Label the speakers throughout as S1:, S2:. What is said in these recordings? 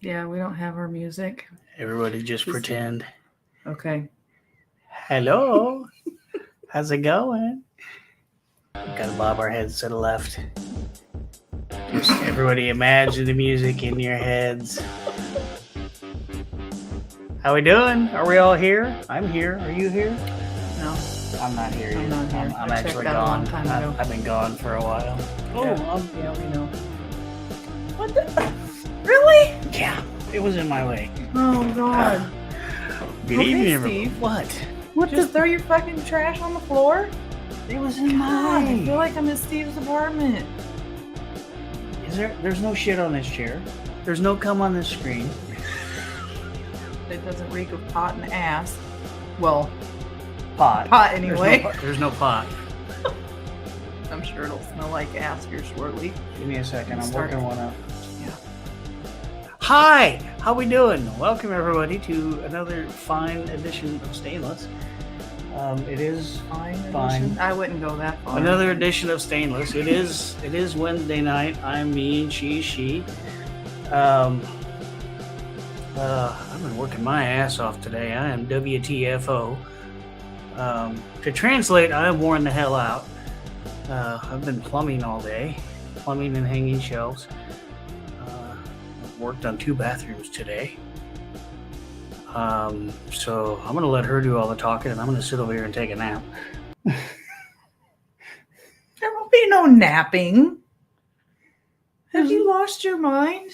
S1: Yeah, we don't have our music.
S2: Everybody just pretend.
S1: Okay.
S2: Hello. How's it going? Gotta bob our heads to the left. Just everybody imagine the music in your heads. How we doing? Are we all here? I'm here. Are you here?
S1: No,
S2: I'm not here.
S1: I'm not here.
S2: I'm
S1: I
S2: actually
S1: checked out a long
S2: gone.
S1: time ago.
S2: I've been gone for a while.
S1: Yeah, we know. What the? Really?
S2: Yeah, it was in my way.
S1: Oh, God.
S2: Good
S1: Okay,
S2: evening, everyone.
S1: Steve.
S2: What?
S1: What, just throw your fucking trash on the floor?
S2: It was in
S1: God,
S2: my
S1: I feel
S2: way.
S1: like I'm in Steve's apartment.
S2: There's no shit on this chair. There's no cum on this screen.
S1: It doesn't reek of pot and ass. Well,
S2: Pot.
S1: pot anyway.
S2: There's no pot.
S1: I'm sure it'll smell like ass here shortly.
S2: Give me a second. I'm
S1: Start.
S2: working one up.
S1: Yeah.
S2: Hi. How we doing? Welcome everybody to another fine edition of Stainless. It is
S1: Fine.
S2: Fine.
S1: Edition. I wouldn't go that far.
S2: another edition of Stainless. It is Wednesday night. I'm me and she. I've been working my ass off today. I am WTFO. To translate, I am worn the hell out. I've been plumbing all day, plumbing and hanging shelves. Worked on 2 bathrooms today. So I'm going to let her do all the talking, and I'm going to sit over here and take a nap.
S1: There won't be no napping. Have you lost your mind?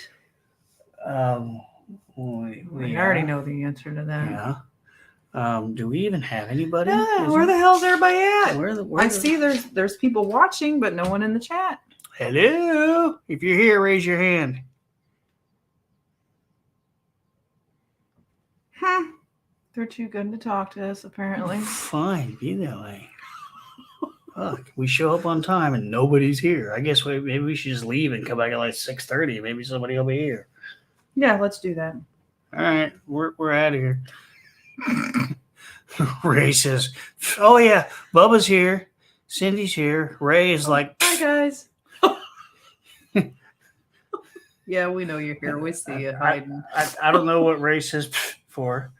S1: We already know the answer to that.
S2: Yeah. Do we even have anybody?
S1: Yeah, where the hell's everybody at?
S2: Where
S1: I see there's people watching, but no one in the chat.
S2: Hello. If you're here, raise your hand.
S1: They're too good to talk to us, apparently.
S2: Fine, be that way. Fuck, we show up on time and nobody's here. I guess maybe we should just leave and come back at like 6:30. Maybe somebody will be here.
S1: Yeah, let's do that.
S2: All right, we're out of here. Ray says, "Oh yeah, Bubba's here, Cindy's here." Ray is like,
S1: "Hi guys." Yeah, we know you're here. We see you hiding.
S2: I don't know what Ray says for.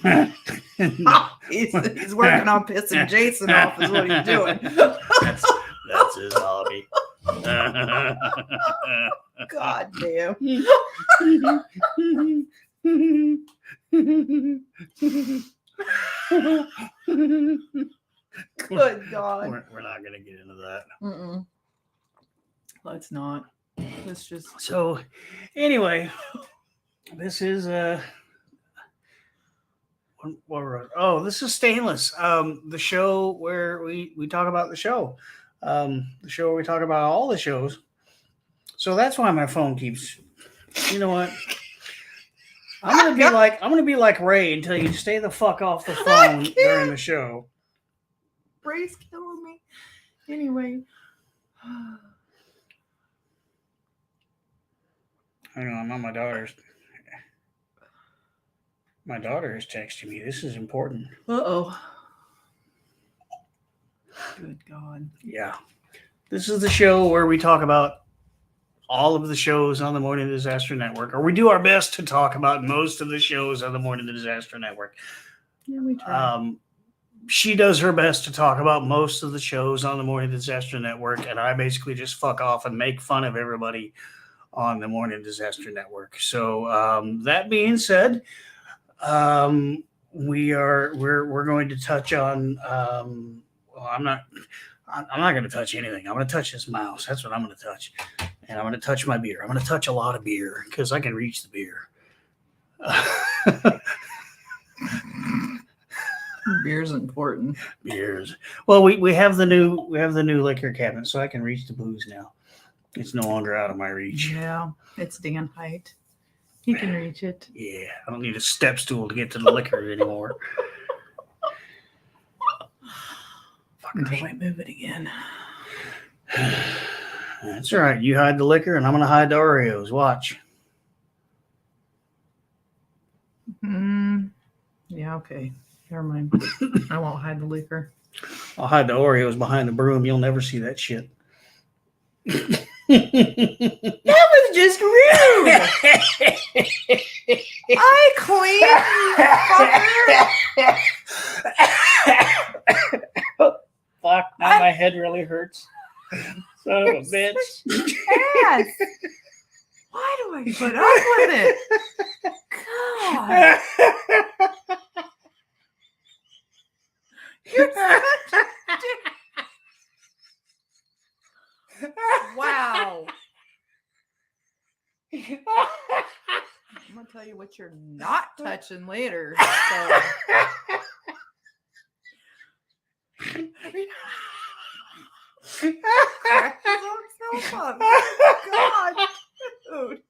S1: He's working on pissing Jason off is what he's doing.
S2: That's his hobby.
S1: God damn. Good God.
S2: We're not going to get into that.
S1: Mm-mm. Let's not. Let's just.
S2: So, anyway, this is this is Stainless, the show where we talk about the show, the show where we talk about all the shows. So that's why my phone keeps. You know what? I'm gonna be like Ray and tell you to stay the fuck off the phone during the show.
S1: Ray's killing me. Anyway.
S2: Hang on, my daughter is texting me. This is important.
S1: Uh-oh. Good God.
S2: Yeah. This is the show where we talk about all of the shows on the Morning Disaster Network, or we do our best to talk about most of the shows on the Morning Disaster Network.
S1: Yeah, we try.
S2: She does her best to talk about most of the shows on the Morning Disaster Network, and I basically just fuck off and make fun of everybody on the Morning Disaster Network. So that being said, we're going to touch on. I'm not going to touch anything. I'm going to touch this mouse. That's what I'm going to touch, and I'm going to touch my beer. I'm going to touch a lot of beer because I can reach the beer.
S1: Beer's important.
S2: Beers. Well, we have the new liquor cabinet, so I can reach the booze now. It's no longer out of my reach.
S1: Yeah, it's Dan height. He can reach it.
S2: Yeah, I don't need a step stool to get to the liquor anymore.
S1: Until I move it again.
S2: That's all right. You hide the liquor, and I'm going to hide the Oreos. Watch.
S1: Yeah, okay. Never mind. I won't hide the liquor.
S2: I'll hide the Oreos behind the broom. You'll never see that shit.
S1: That was just rude. I clean,
S2: fucker. Fuck, now my head really hurts. Son of a bitch.
S1: Ass. Why do I put up with it? God. You're such a dick. Wow. I'm going to tell you what you're not touching later. So. God, dude.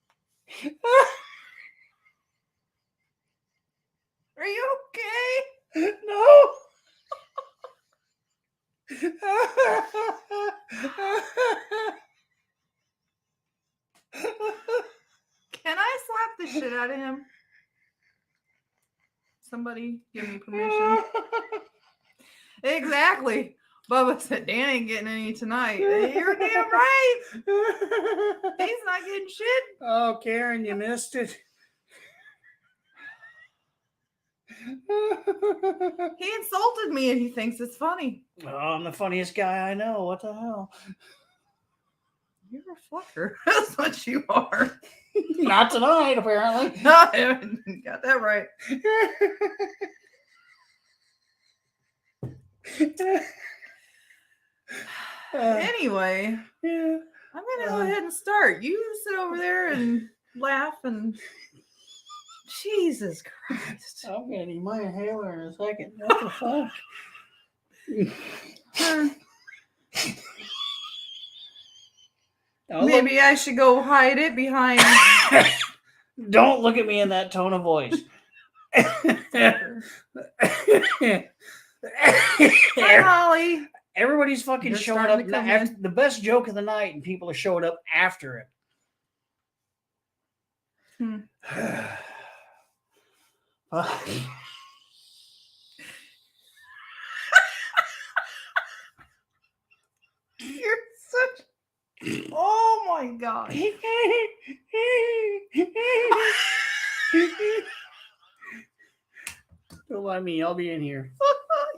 S1: Are you okay?
S2: No.
S1: Can I slap the shit out of him? Somebody give me permission. Exactly. Bubba said, Dan ain't getting any tonight. You're damn right. He's not getting shit.
S2: Oh, Karen, you missed it.
S1: He insulted me and he thinks it's funny.
S2: Oh, I'm the funniest guy I know. What the hell?
S1: You're a fucker. That's what you are.
S2: Not tonight, apparently.
S1: No, got that right. Anyway,
S2: yeah.
S1: I'm going to go ahead and start. You sit over there and laugh and... Jesus Christ.
S2: I'm going to need my inhaler in a second. What the fuck?
S1: Maybe I should go hide it behind...
S2: Don't look at me in that tone of voice.
S1: Hi, Holly.
S2: Everybody's fucking
S1: You're
S2: showing
S1: starting
S2: up
S1: to come
S2: after
S1: in.
S2: the best joke of the night, and people are showing up after it.
S1: You're such... Oh my God.
S2: Don't mind me, I'll be in here.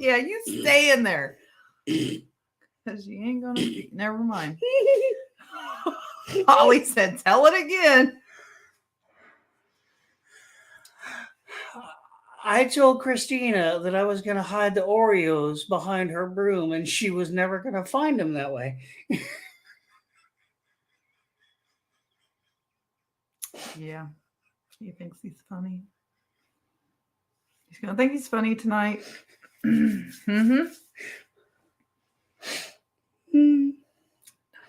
S1: Yeah, you stay in there. Because you ain't gonna... Never mind. Holly said, tell it again.
S2: I told Christina that I was going to hide the Oreos behind her broom, and she was never going to find them that way.
S1: Yeah. He thinks he's funny. He's going to think he's funny tonight. Mm-hmm. Not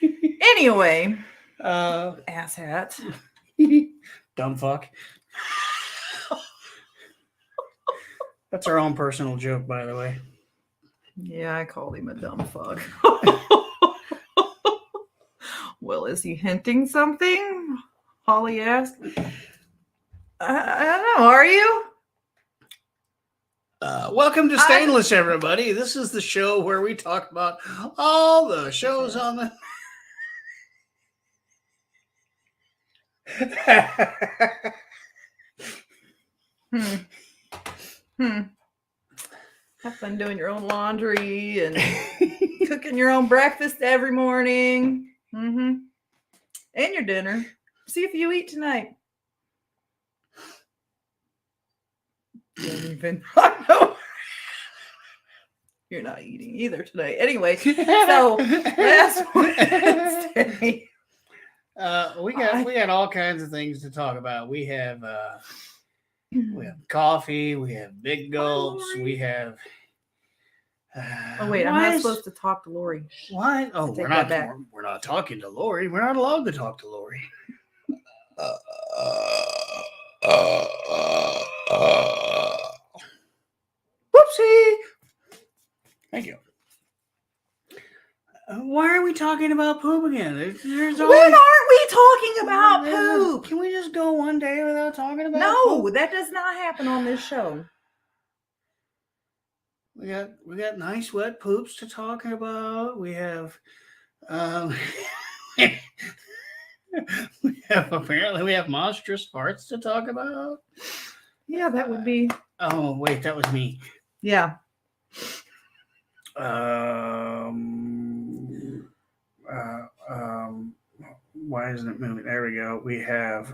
S1: funny. Anyway. Asshat.
S2: Dumb fuck. That's our own personal joke, by the way.
S1: Yeah, I called him a dumb fuck. Well, is he hinting something? Holly asked. I don't know. Are you?
S2: Welcome to Stainless, everybody. This is the show where we talk about all the shows on the...
S1: Have fun doing your own laundry and cooking your own breakfast every morning. Mm-hmm. And your dinner. See if you eat tonight. Don't even... I know. You're not eating either tonight. Anyway, so last Wednesday.
S2: We got all kinds of things to talk about. We have coffee, we have big gulps, we have
S1: oh wait, I'm not supposed to talk to Lori.
S2: Why? Oh, we're not talking to Lori. We're not allowed to talk to Lori. Whoopsie. Thank you. Why are we talking about poop again? When
S1: aren't we talking about poop?
S2: Can we just go one day without talking about
S1: No,
S2: poop?
S1: that does not happen on this show.
S2: We got nice wet poops to talk about. We have Um, apparently we have monstrous farts to talk about.
S1: Yeah, that would be.
S2: Oh wait, that was me.
S1: Yeah.
S2: Why isn't it moving? There we go. We have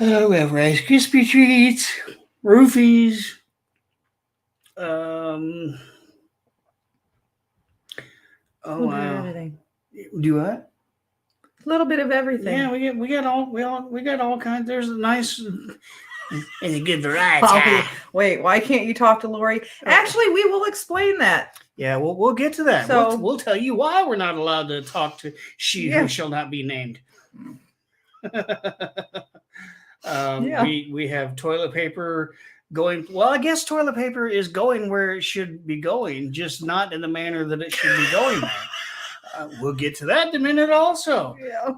S2: Rice Krispie treats, roofies. Oh
S1: A little bit of
S2: wow.
S1: everything.
S2: Do what?
S1: A little bit of everything.
S2: Yeah, we got all kinds. There's a nice and a good variety.
S1: Oh, wait, why can't you talk to Lori? Actually, we will explain that.
S2: Yeah, we'll get to that.
S1: So-
S2: We'll tell you why we're not allowed to talk to she
S1: Yeah.
S2: who shall not be named.
S1: Yeah.
S2: We have toilet paper going. Well, I guess toilet paper is going where it should be going, just not in the manner that it should be going there. We'll get to that in a minute also.
S1: Yeah.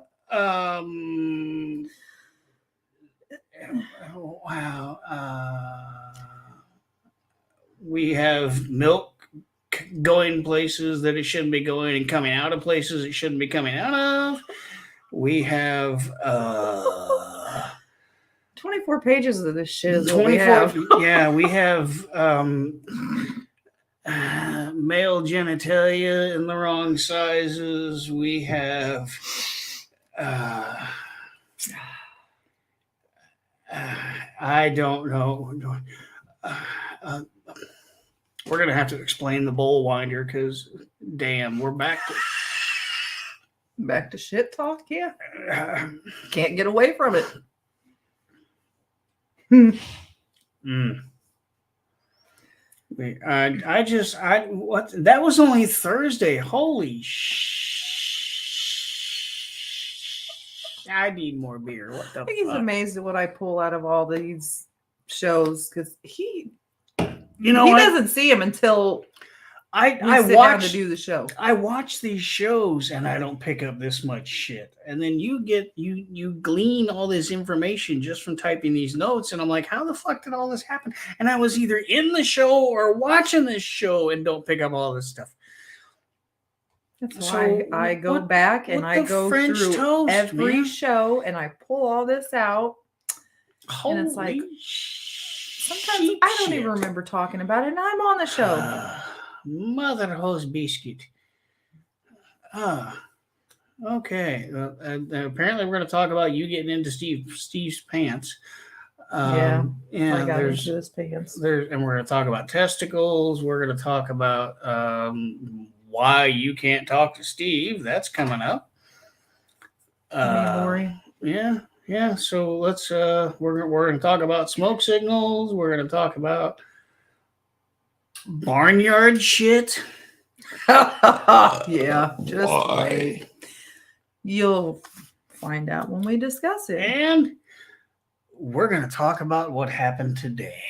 S2: Wow. We have milk going places that it shouldn't be going and coming out of places it shouldn't be coming out of. We have
S1: 24 pages of this shit is what we have.
S2: Yeah, we have male genitalia in the wrong sizes. We have I don't know. We're gonna have to explain the bowl winder because damn, we're back
S1: Back to shit talk, yeah.
S2: to
S1: Can't get away from it.
S2: Wait, what? That was only Thursday. Holy I need more beer. What the
S1: I think he's
S2: fuck?
S1: amazed at what I pull out of all these shows because he doesn't see him until
S2: I
S1: we sit down to do the show.
S2: I watch these shows and I don't pick up this much shit. And then you glean all this information just from typing these notes. And I'm like, how the fuck did all this happen? And I was either in the show or watching this show and don't pick up all this stuff.
S1: That's why I go back and I go through every show and I pull all this out. And it's like, sometimes I don't even remember talking about it and I'm on the show.
S2: Mother hose biscuit. Okay. Apparently, we're going to talk about you getting into Steve's pants.
S1: I got
S2: there's
S1: into his pants.
S2: and we're going to talk about testicles. We're going to talk about why you can't talk to Steve. That's coming up.
S1: Lori.
S2: Yeah. So let's. We're going to talk about smoke signals. We're going to talk about barnyard shit.
S1: Yeah, just wait. You'll find out when we discuss it.
S2: And we're going to talk about what happened today.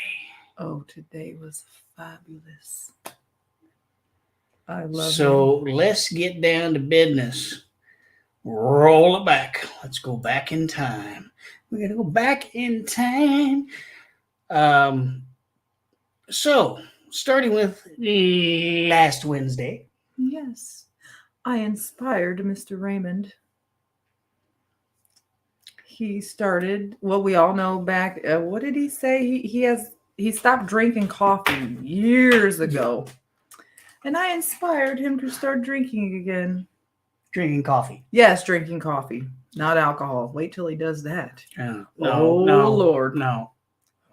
S1: Oh, today was fabulous. I love it.
S2: So let's get down to business. Roll it back. Let's go back in time. We're going to go back in time. So starting with last Wednesday.
S1: Yes, I inspired Mr. Raymond. He started, well, we all know back, what did he say? He stopped drinking coffee years ago. And I inspired him to start drinking again.
S2: Drinking coffee.
S1: Yes, drinking coffee, not alcohol. Wait till he does that.
S2: No,
S1: Lord.
S2: No.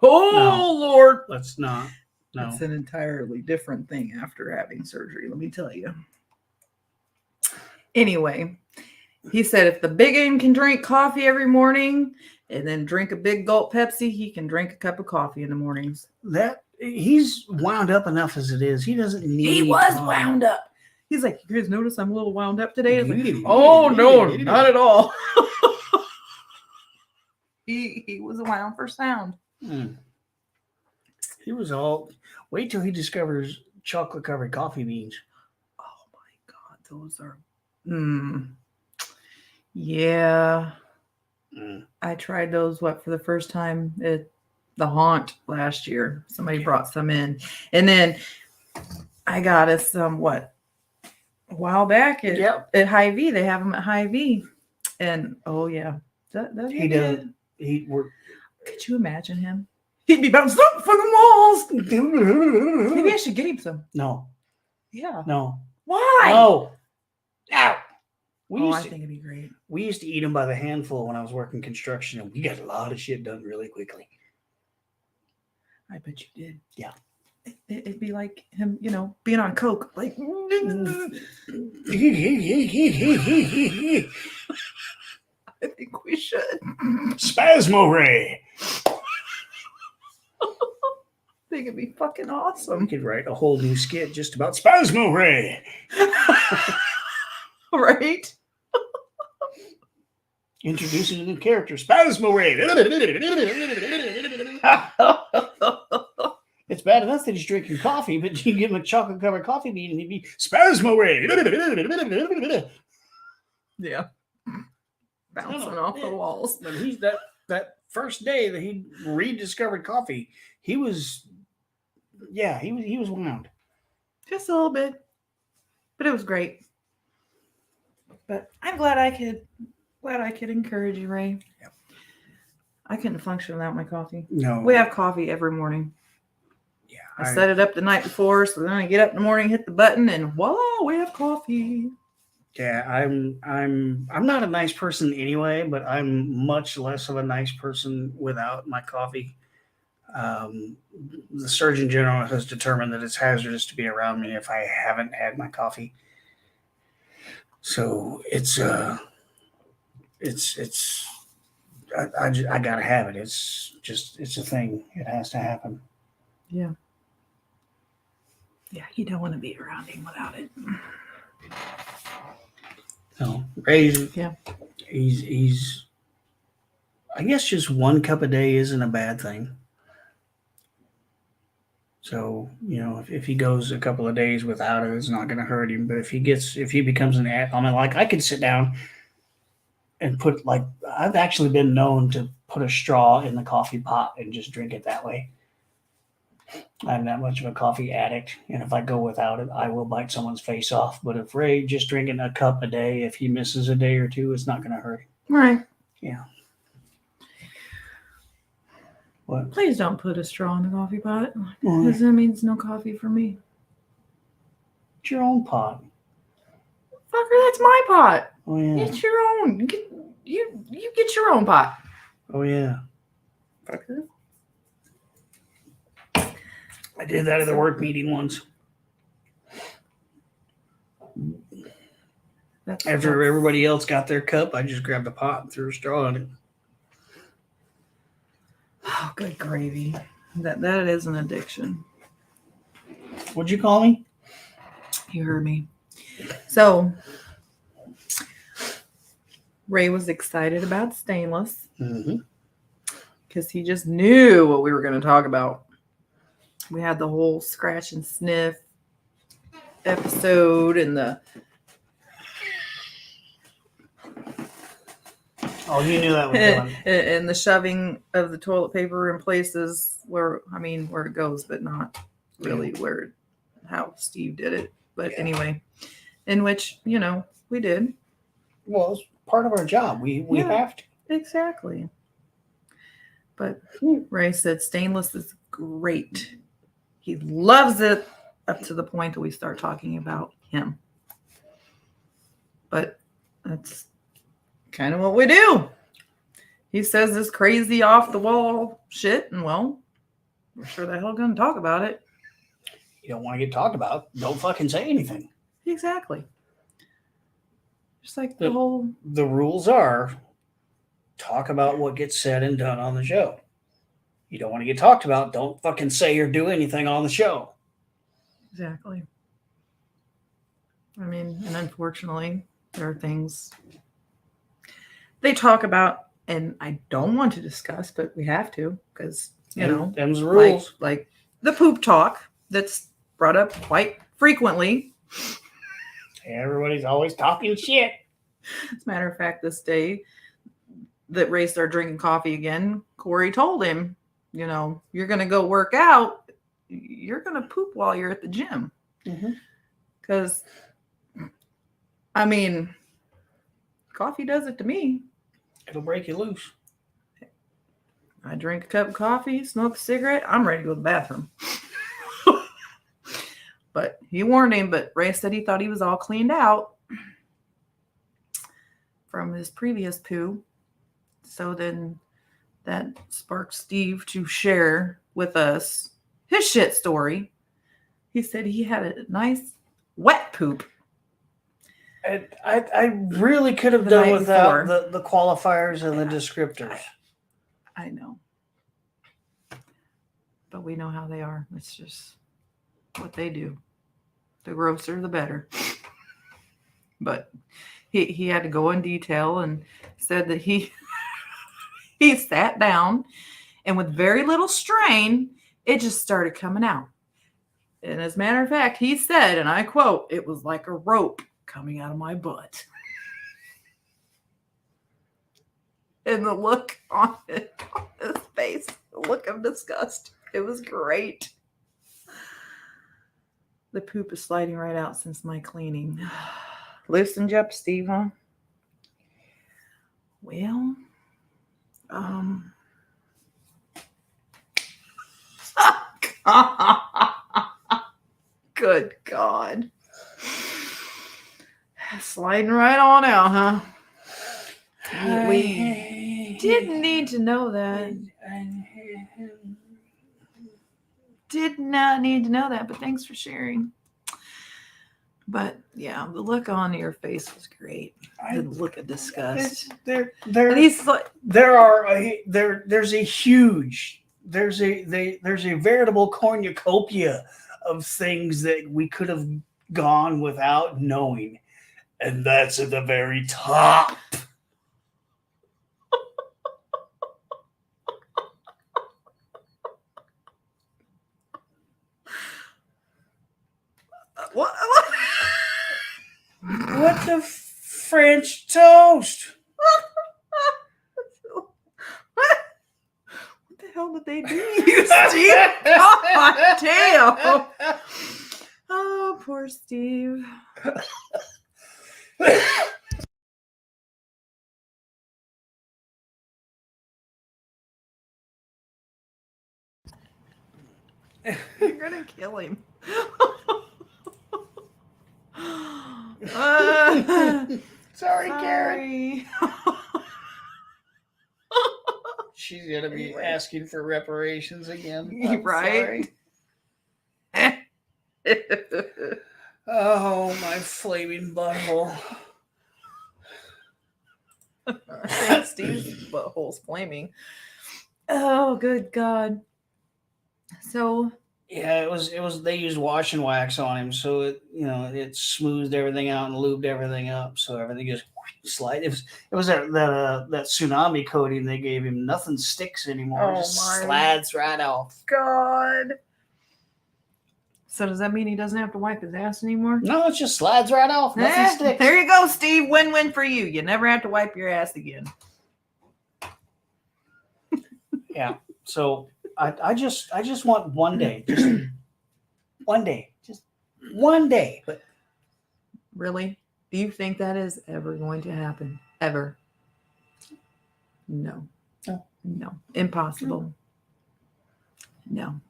S1: Lord.
S2: Let's not. No.
S1: It's an entirely different thing after having surgery, let me tell you. Anyway, he said if the big one can drink coffee every morning and then drink a big gulp Pepsi, he can drink a cup of coffee in the mornings.
S2: That he's wound up enough as it is. He doesn't need.
S1: He was wound up. He's like, you guys notice I'm a little wound up today? Like, oh no, not at all. He was wound for sound.
S2: He was all. Wait till he discovers chocolate covered coffee beans.
S1: Oh my God, those are. Yeah. I tried those for the first time at the Haunt last year. Somebody brought some in. And then I got us some a while back at Hy-Vee. They have them at Hy-Vee. And, oh, yeah.
S2: He does.
S1: Could you imagine him? He'd be bouncing up from the walls. Maybe I should get him some.
S2: No.
S1: Yeah.
S2: No.
S1: Why?
S2: No. Ow.
S1: I think it'd be great.
S2: We used to eat them by the handful when I was working construction, and we got a lot of shit done really quickly.
S1: I bet you did.
S2: Yeah.
S1: It'd be like him, being on coke. Like, I think we should.
S2: Spasmo Ray.
S1: I think it'd be fucking awesome.
S2: We could write a whole new skit just about Spasmo Ray.
S1: Right?
S2: Introducing a new character, Spasmo Ray. It's bad enough that he's drinking coffee, but you give him a chocolate-covered coffee bean and he'd be Spasmo Ray.
S1: Yeah. Bouncing off the walls.
S2: But he's that first day that he rediscovered coffee, he was wound.
S1: Just a little bit. But it was great. But I'm glad I could encourage you, Ray.
S2: Yep.
S1: I couldn't function without my coffee.
S2: No.
S1: We have coffee every morning.
S2: Yeah.
S1: I set it up the night before, so then I get up in the morning, hit the button, and voila, we have coffee.
S2: Yeah, I'm not a nice person anyway, but I'm much less of a nice person without my coffee. The Surgeon General has determined that it's hazardous to be around me if I haven't had my coffee. So I gotta have it. It's a thing. It has to happen.
S1: Yeah. Yeah, you don't want to be around him without it.
S2: No, Ray.
S1: Yeah.
S2: He's. I guess just one cup a day isn't a bad thing. So, if he goes a couple of days without it, it's not going to hurt him. But if he becomes I could sit down and I've actually been known to put a straw in the coffee pot and just drink it that way. I'm that much of a coffee addict. And if I go without it, I will bite someone's face off. But if Ray just drinking a cup a day, if he misses a day or two, it's not going to hurt him.
S1: Right.
S2: Yeah. What?
S1: Please don't put a straw in the coffee pot. Because that means no coffee for me.
S2: It's your own pot.
S1: Fucker, that's my pot.
S2: Oh, yeah.
S1: It's your own. You get your own pot.
S2: Oh, yeah.
S1: Fucker.
S2: I did that at the work meeting once. After everybody else got their cup, I just grabbed a pot and threw a straw in it.
S1: Oh, good gravy. That is an addiction.
S2: What'd you call me?
S1: You heard me. So, Ray was excited about stainless. Because he just knew what we were going to talk about. We had the whole scratch and sniff episode and the...
S2: Oh, you knew that was coming.
S1: And the shoving of the toilet paper in places where it goes, but not really how Steve did it. But anyway, in which, we did.
S2: Well, it's part of our job. We have to.
S1: Exactly. But Ray said stainless is great. He loves it up to the point that we start talking about him. But that's kind of what we do. He says this crazy off the wall shit, and we're sure the hell going to talk about it.
S2: You don't want to get talked about, don't fucking say anything.
S1: Exactly. Just like
S2: the rules are talk about what gets said and done on the show. You don't want to get talked about, don't fucking say or do anything on the show.
S1: Exactly. I mean, and unfortunately, there are things they talk about, and I don't want to discuss, but we have to, because,
S2: them's the rules.
S1: Like the poop talk that's brought up quite frequently.
S2: Everybody's always talking shit.
S1: As a matter of fact, this day that Ray started drinking coffee again, Corey told him, you're going to go work out. You're going to poop while you're at the gym. Because I mean, coffee does it to me.
S2: It'll break you loose.
S1: I drink a cup of coffee, smoke a cigarette, I'm ready to go to the bathroom. But he warned him, but Ray said he thought he was all cleaned out from his previous poo. So then that sparked Steve to share with us his shit story. He said he had a nice wet poop.
S2: I really could have done without the qualifiers and the descriptors.
S1: I know. But we know how they are. It's just what they do. The grosser, the better. But he had to go in detail and said that he sat down and with very little strain, it just started coming out. And as a matter of fact, he said, and I quote, it was like a rope coming out of my butt. And the look on his face, the look of disgust, it was great. The poop is sliding right out since my cleaning. Loosened you up, Steve, huh? Well, good God. Sliding right on out, huh? We didn't need to know that. Did not need to know that, but thanks for sharing. But yeah, the look on your face was great. The look of disgust.
S2: There's a veritable cornucopia of things that we could have gone without knowing, and that's at the very top. What the French toast?
S1: What the hell did they do? You Steve? God damn! Oh, poor Steve. You're gonna kill him.
S2: Sorry, Karen. She's gonna be asking for reparations again.
S1: Right?
S2: Oh, my flaming butthole.
S1: I think Steve's butthole's flaming. Oh, good God. So
S2: yeah, it was. They used wash and wax on him, so it smoothed everything out and lubed everything up, so everything just slide. It was that tsunami coating they gave him. Nothing sticks anymore. It just slides right off.
S1: God. So does that mean he doesn't have to wipe his ass anymore?
S2: No, it just slides right off. Nothing sticks.
S1: There you go, Steve. Win-win for you. You never have to wipe your ass again.
S2: Yeah. So I just want one day. Just one day. Just one day. But
S1: really? Do you think that is ever going to happen? Ever? No. No. Impossible. No.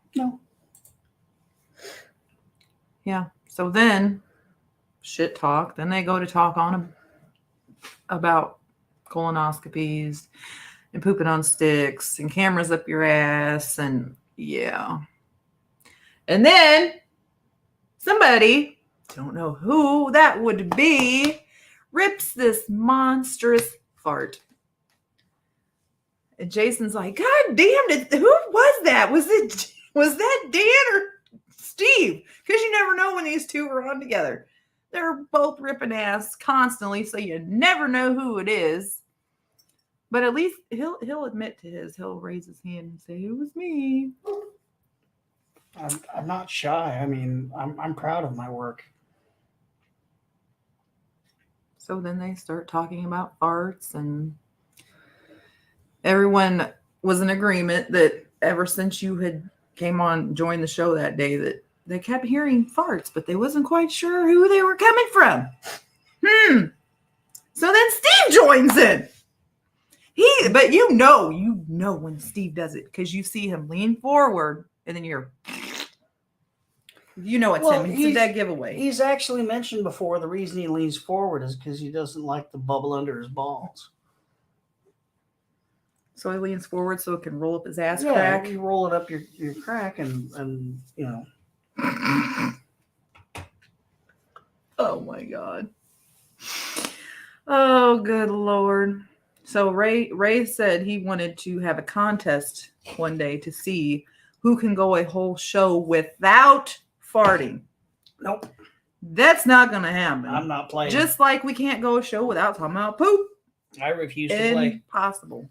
S1: Yeah. So then, shit talk. Then they go to talk on about colonoscopies and pooping on sticks and cameras up your ass and yeah. And then somebody, don't know who that would be, rips this monstrous fart. And Jason's like, God damn it, who was that? Was that Dan or Steve? Because you never know when these two are on together. They're both ripping ass constantly, so you never know who it is. But at least he'll admit to his. He'll raise his hand and say, "It was me."
S2: I'm not shy. I mean, I'm proud of my work.
S1: So then they start talking about farts, and everyone was in agreement that ever since you had joined the show that day, that they kept hearing farts, but they wasn't quite sure who they were coming from. joins in. But you know when Steve does it because you see him lean forward and then it's him. It's a dead giveaway.
S2: He's actually mentioned before the reason he leans forward is because he doesn't like the bubble under his balls.
S1: So he leans forward so it can roll up his ass crack.
S2: You roll it up your crack and
S1: Oh my God. Oh, good Lord. So Ray said he wanted to have a contest one day to see who can go a whole show without farting.
S2: Nope.
S1: That's not going to happen.
S2: I'm not playing.
S1: Just like we can't go a show without talking about poop.
S2: I refuse to play.
S1: Impossible.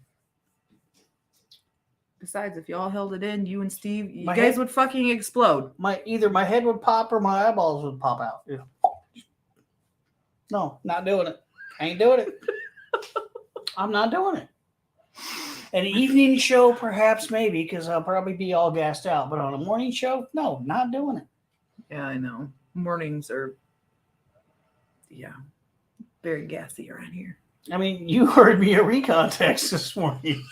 S1: Besides, if y'all held it in, you and Steve, you guys would fucking explode.
S2: Either my head would pop or my eyeballs would pop out. Yeah. No, not doing it. I ain't doing it. I'm not doing it. An evening show, perhaps, maybe, because I'll probably be all gassed out. But on a morning show, no, not doing it.
S1: Yeah, I know. Mornings are, very gassy around here.
S2: I mean, you heard me a recon text this morning.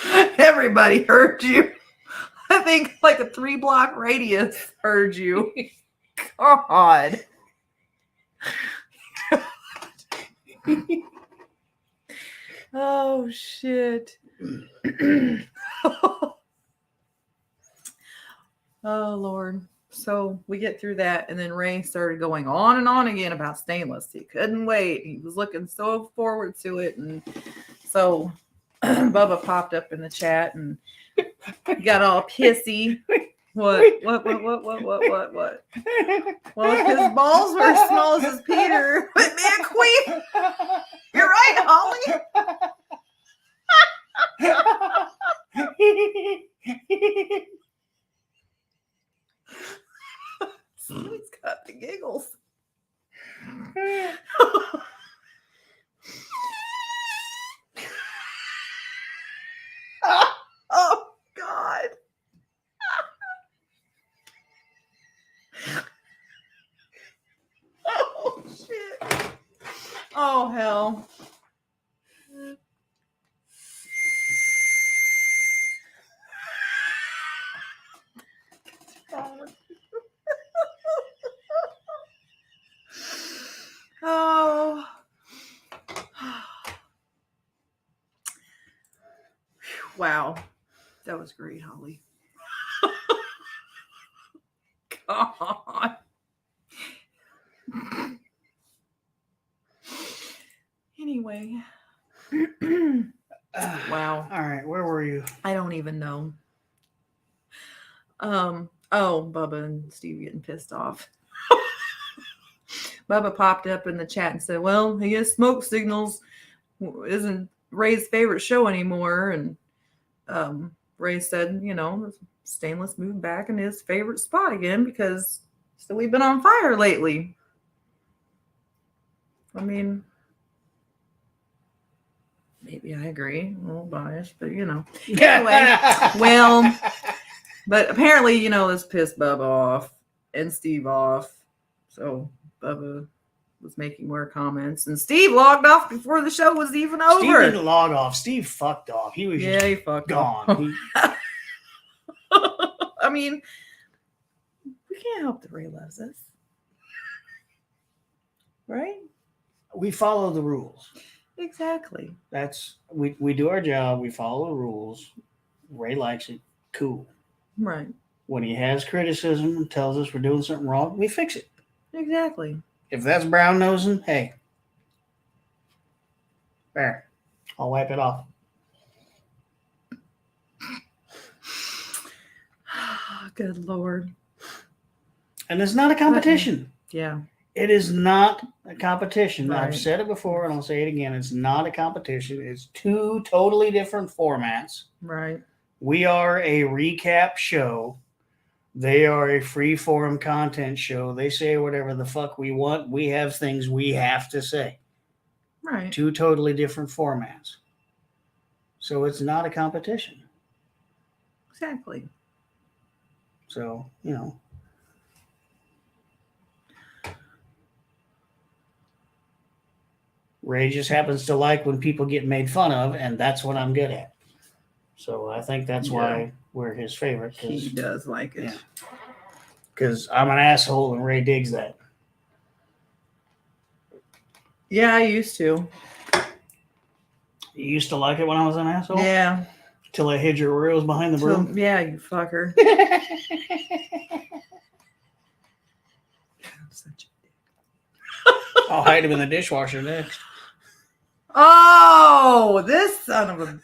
S1: Everybody heard you. I think like a 3-block radius heard you. God. Oh, shit. Oh, Lord. So we get through that, and then Ray started going on and on again about stainless. He couldn't wait. He was looking so forward to it. And so Bubba popped up in the chat and he got all pissy. What? Well, if his balls were as small as his Peter, it'd be a queen. You're right, Holly. He's got the giggles. Oh, God. Oh, shit. Oh, hell. Oh. Wow. That was great, Holly. God. Anyway. Wow.
S2: All right, where were you?
S1: I don't even know. Bubba and Steve getting pissed off. Bubba popped up in the chat and said, well, I guess Smoke Signals isn't Ray's favorite show anymore. And Ray said, Stainless moved back in his favorite spot again because we've been on fire lately. I mean, maybe I agree. A little biased, but Anyway, well, but apparently, this pissed Bubba off and Steve off. So Bubba was making more comments, and Steve logged off before the show was even over.
S2: Steve didn't log off. Steve fucked off. He was
S1: he fucked
S2: gone.
S1: I mean, we can't help that Ray loves us, right?
S2: We follow the rules.
S1: Exactly.
S2: That's we do our job. We follow the rules. Ray likes it. Cool.
S1: Right.
S2: When he has criticism and tells us we're doing something wrong, we fix it.
S1: Exactly.
S2: If that's brown nosing, hey, there, I'll wipe it off.
S1: Good Lord.
S2: And it's not a competition.
S1: Yeah.
S2: It is not a competition.
S1: Right.
S2: I've said it before and I'll say it again. It's not a competition. It's two totally different formats.
S1: Right.
S2: We are a recap show. They are a free-form content show. They say whatever the fuck we want. We have things we have to say.
S1: Right.
S2: Two totally different formats. So it's not a competition.
S1: Exactly.
S2: So, Ray just happens to like when people get made fun of, and that's what I'm good at. So I think that's why we're his favorite.
S1: He does like it.
S2: Because I'm an asshole and Ray digs that.
S1: Yeah, I used to.
S2: You used to like it when I was an asshole?
S1: Yeah.
S2: Till I hid your Oreos behind the broom?
S1: Yeah, you fucker. Such a
S2: I'll hide him in the dishwasher next.
S1: Oh, this son of a...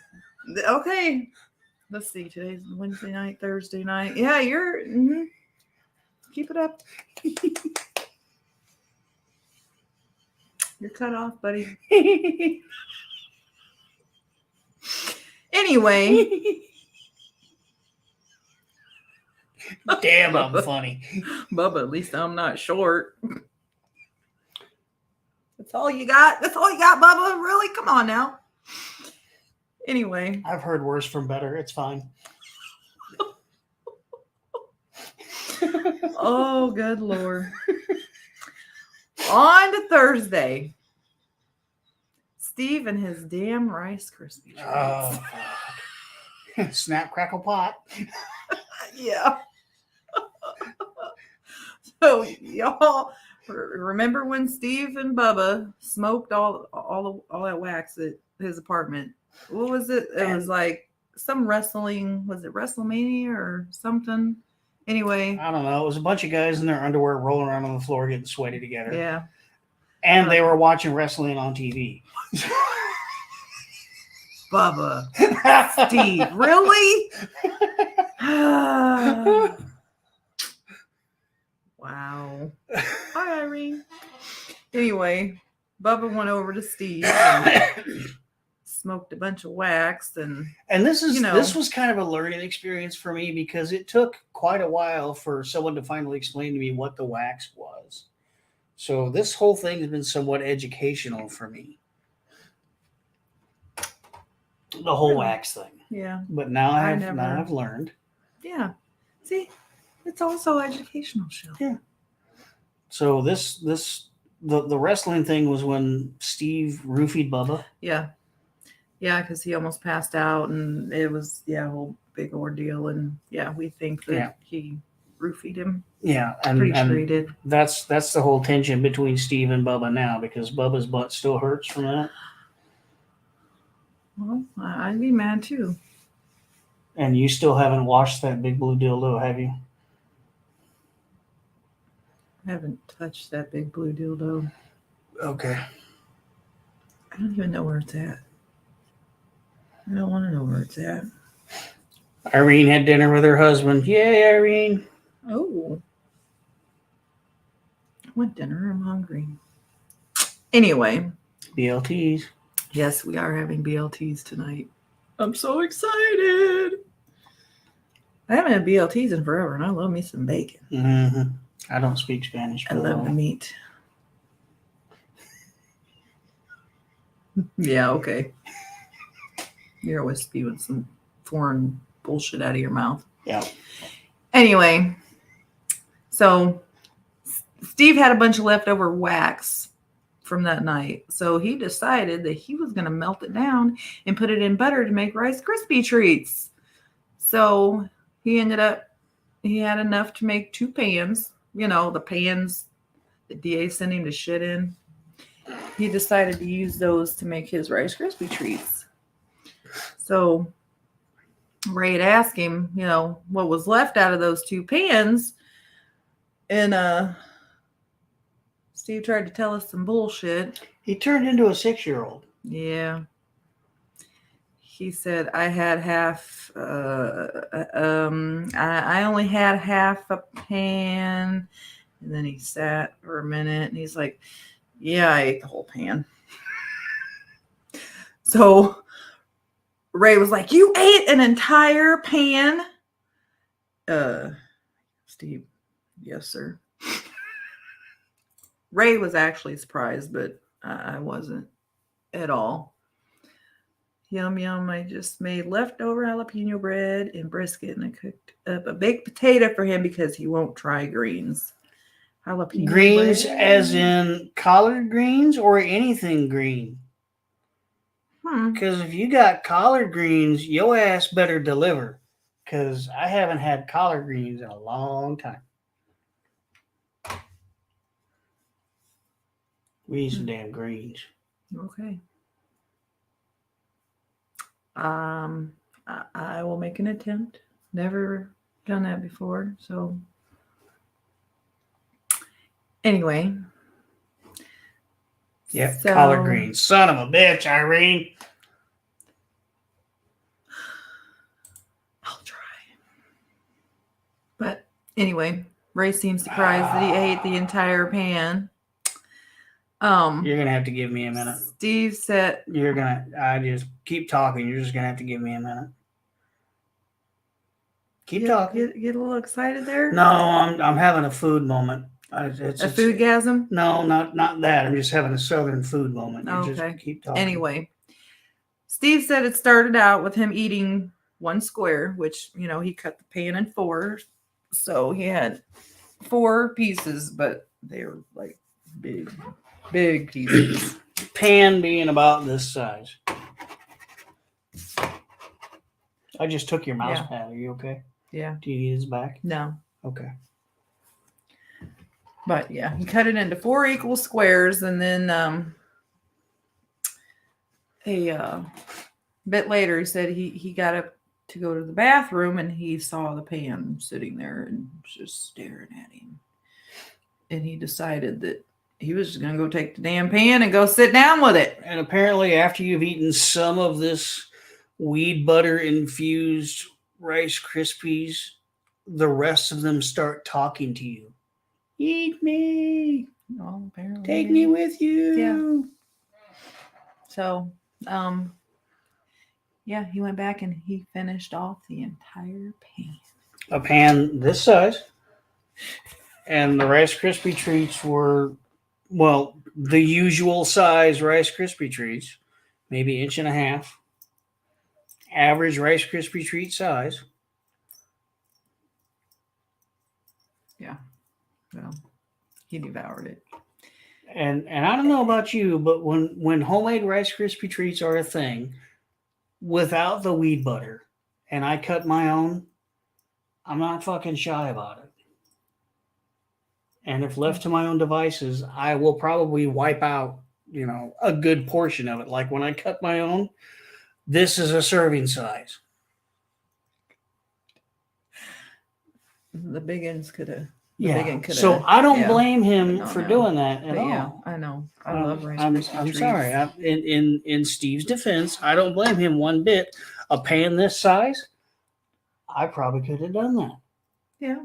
S1: Okay. Let's see. Today's Wednesday night, Thursday night. Yeah, you're... Mm-hmm. Keep it up. You're cut off, buddy. Anyway.
S2: Damn, I'm funny.
S1: Bubba, at least I'm not short. That's all you got? That's all you got, Bubba? Really? Come on now. Anyway.
S2: I've heard worse from better. It's fine.
S1: Oh, good Lord. On to Thursday. Steve and his damn Rice Krispie treats.
S2: Oh, snap, crackle, pot.
S1: Yeah. So, y'all remember when Steve and Bubba smoked all that wax at his apartment? What was it? It was like some wrestling. Was it WrestleMania or something? Anyway,
S2: I don't know. It was a bunch of guys in their underwear rolling around on the floor getting sweaty together.
S1: Yeah.
S2: And they were watching wrestling on TV.
S1: Bubba. Steve. Really? Wow. Hi, Irene. Anyway, Bubba went over to Steve and smoked a bunch of wax, and
S2: this was kind of a learning experience for me because it took quite a while for someone to finally explain to me what the wax was. So this whole thing has been somewhat educational for me. The whole wax thing.
S1: Yeah.
S2: But now I've learned.
S1: Yeah. See, it's also educational show.
S2: Yeah. So the wrestling thing was when Steve roofied Bubba.
S1: Yeah. Yeah, because he almost passed out, and it was a whole big ordeal, and we think that he roofied him.
S2: Yeah,
S1: pretty sure he did.
S2: That's the whole tension between Steve and Bubba now, because Bubba's butt still hurts from that.
S1: Well, I'd be mad too.
S2: And you still haven't washed that big blue dildo, have you?
S1: I haven't touched that big blue dildo.
S2: Okay.
S1: I don't even know where it's at. I don't want to know where it's at.
S2: Irene had dinner with her husband. Yay, Irene.
S1: Oh. What dinner? I'm hungry. Anyway.
S2: BLTs.
S1: Yes, we are having BLTs tonight. I'm so excited. I haven't had BLTs in forever, and I love me some bacon.
S2: Mm-hmm. I don't speak Spanish.
S1: I love the meat. Yeah, okay. You're always spewing some foreign bullshit out of your mouth.
S2: Yeah.
S1: Anyway, so Steve had a bunch of leftover wax from that night. So he decided that he was going to melt it down and put it in butter to make Rice Krispie treats. So he had enough to make 2 pans, the pans that DA sent him to shit in. He decided to use those to make his Rice Krispie treats. So Ray had asked him, what was left out of those 2 pans. And Steve tried to tell us some bullshit.
S2: He turned into a 6-year-old.
S1: Yeah. He said, I had half, I only had half a pan. And then he sat for a minute and he's like, yeah, I ate the whole pan. So Ray was like, you ate an entire pan? Steve, yes, sir. Ray was actually surprised, but I wasn't at all. Yum, yum. I just made leftover jalapeno bread and brisket, and I cooked up a baked potato for him because he won't try greens. jalapeno
S2: greens,
S1: bread.
S2: as in collard greens or anything green. Because if you got collard greens, your ass better deliver. Because I haven't had collard greens in a long time. We need some damn greens.
S1: Okay. I will make an attempt. Never done that before, so anyway.
S2: Yep, collard greens. Son of a bitch, Irene.
S1: I'll try. But anyway, Ray seems surprised that he ate the entire pan.
S2: You're gonna have to give me a minute.
S1: Steve said
S2: I just keep talking. You're just gonna have to give me a minute. Keep talking.
S1: Get a little excited there?
S2: No, I'm having a food moment.
S1: It's a foodgasm?
S2: No, not that. I'm just having a southern food moment.
S1: Okay.
S2: Just keep talking.
S1: Anyway, Steve said it started out with him eating one square, which, he cut the pan in 4. So he had 4 pieces, but they were like big pieces.
S2: Pan being about this size. I just took your mouse pad. Are you okay?
S1: Yeah.
S2: Do you need his back?
S1: No.
S2: Okay.
S1: But yeah, he cut it into 4 equal squares, and then a bit later he said he got up to go to the bathroom, and he saw the pan sitting there and just staring at him. And he decided that he was just going to go take the damn pan and go sit down with it.
S2: And apparently after you've eaten some of this weed butter infused Rice Krispies, the rest of them start talking to you. Eat me.
S1: Well, apparently.
S2: Take me with you.
S1: Yeah. So, he went back and he finished off the entire pan.
S2: A pan this size. And the Rice Krispie treats were, the usual size Rice Krispie treats, maybe 1.5 inches. Average Rice Krispie treat size.
S1: Yeah. Well, he devoured it.
S2: And I don't know about you, but when homemade Rice Krispie treats are a thing, without the weed butter, and I cut my own, I'm not fucking shy about it. And if left to my own devices, I will probably wipe out, a good portion of it. Like when I cut my own, this is a serving size.
S1: The big ends could have.
S2: Yeah. So I don't blame him for doing that at all.
S1: Yeah, I know. I love Rice Krispie
S2: I'm
S1: treats.
S2: sorry. In Steve's defense, I don't blame him one bit. A pan this size, I probably could have done that.
S1: Yeah.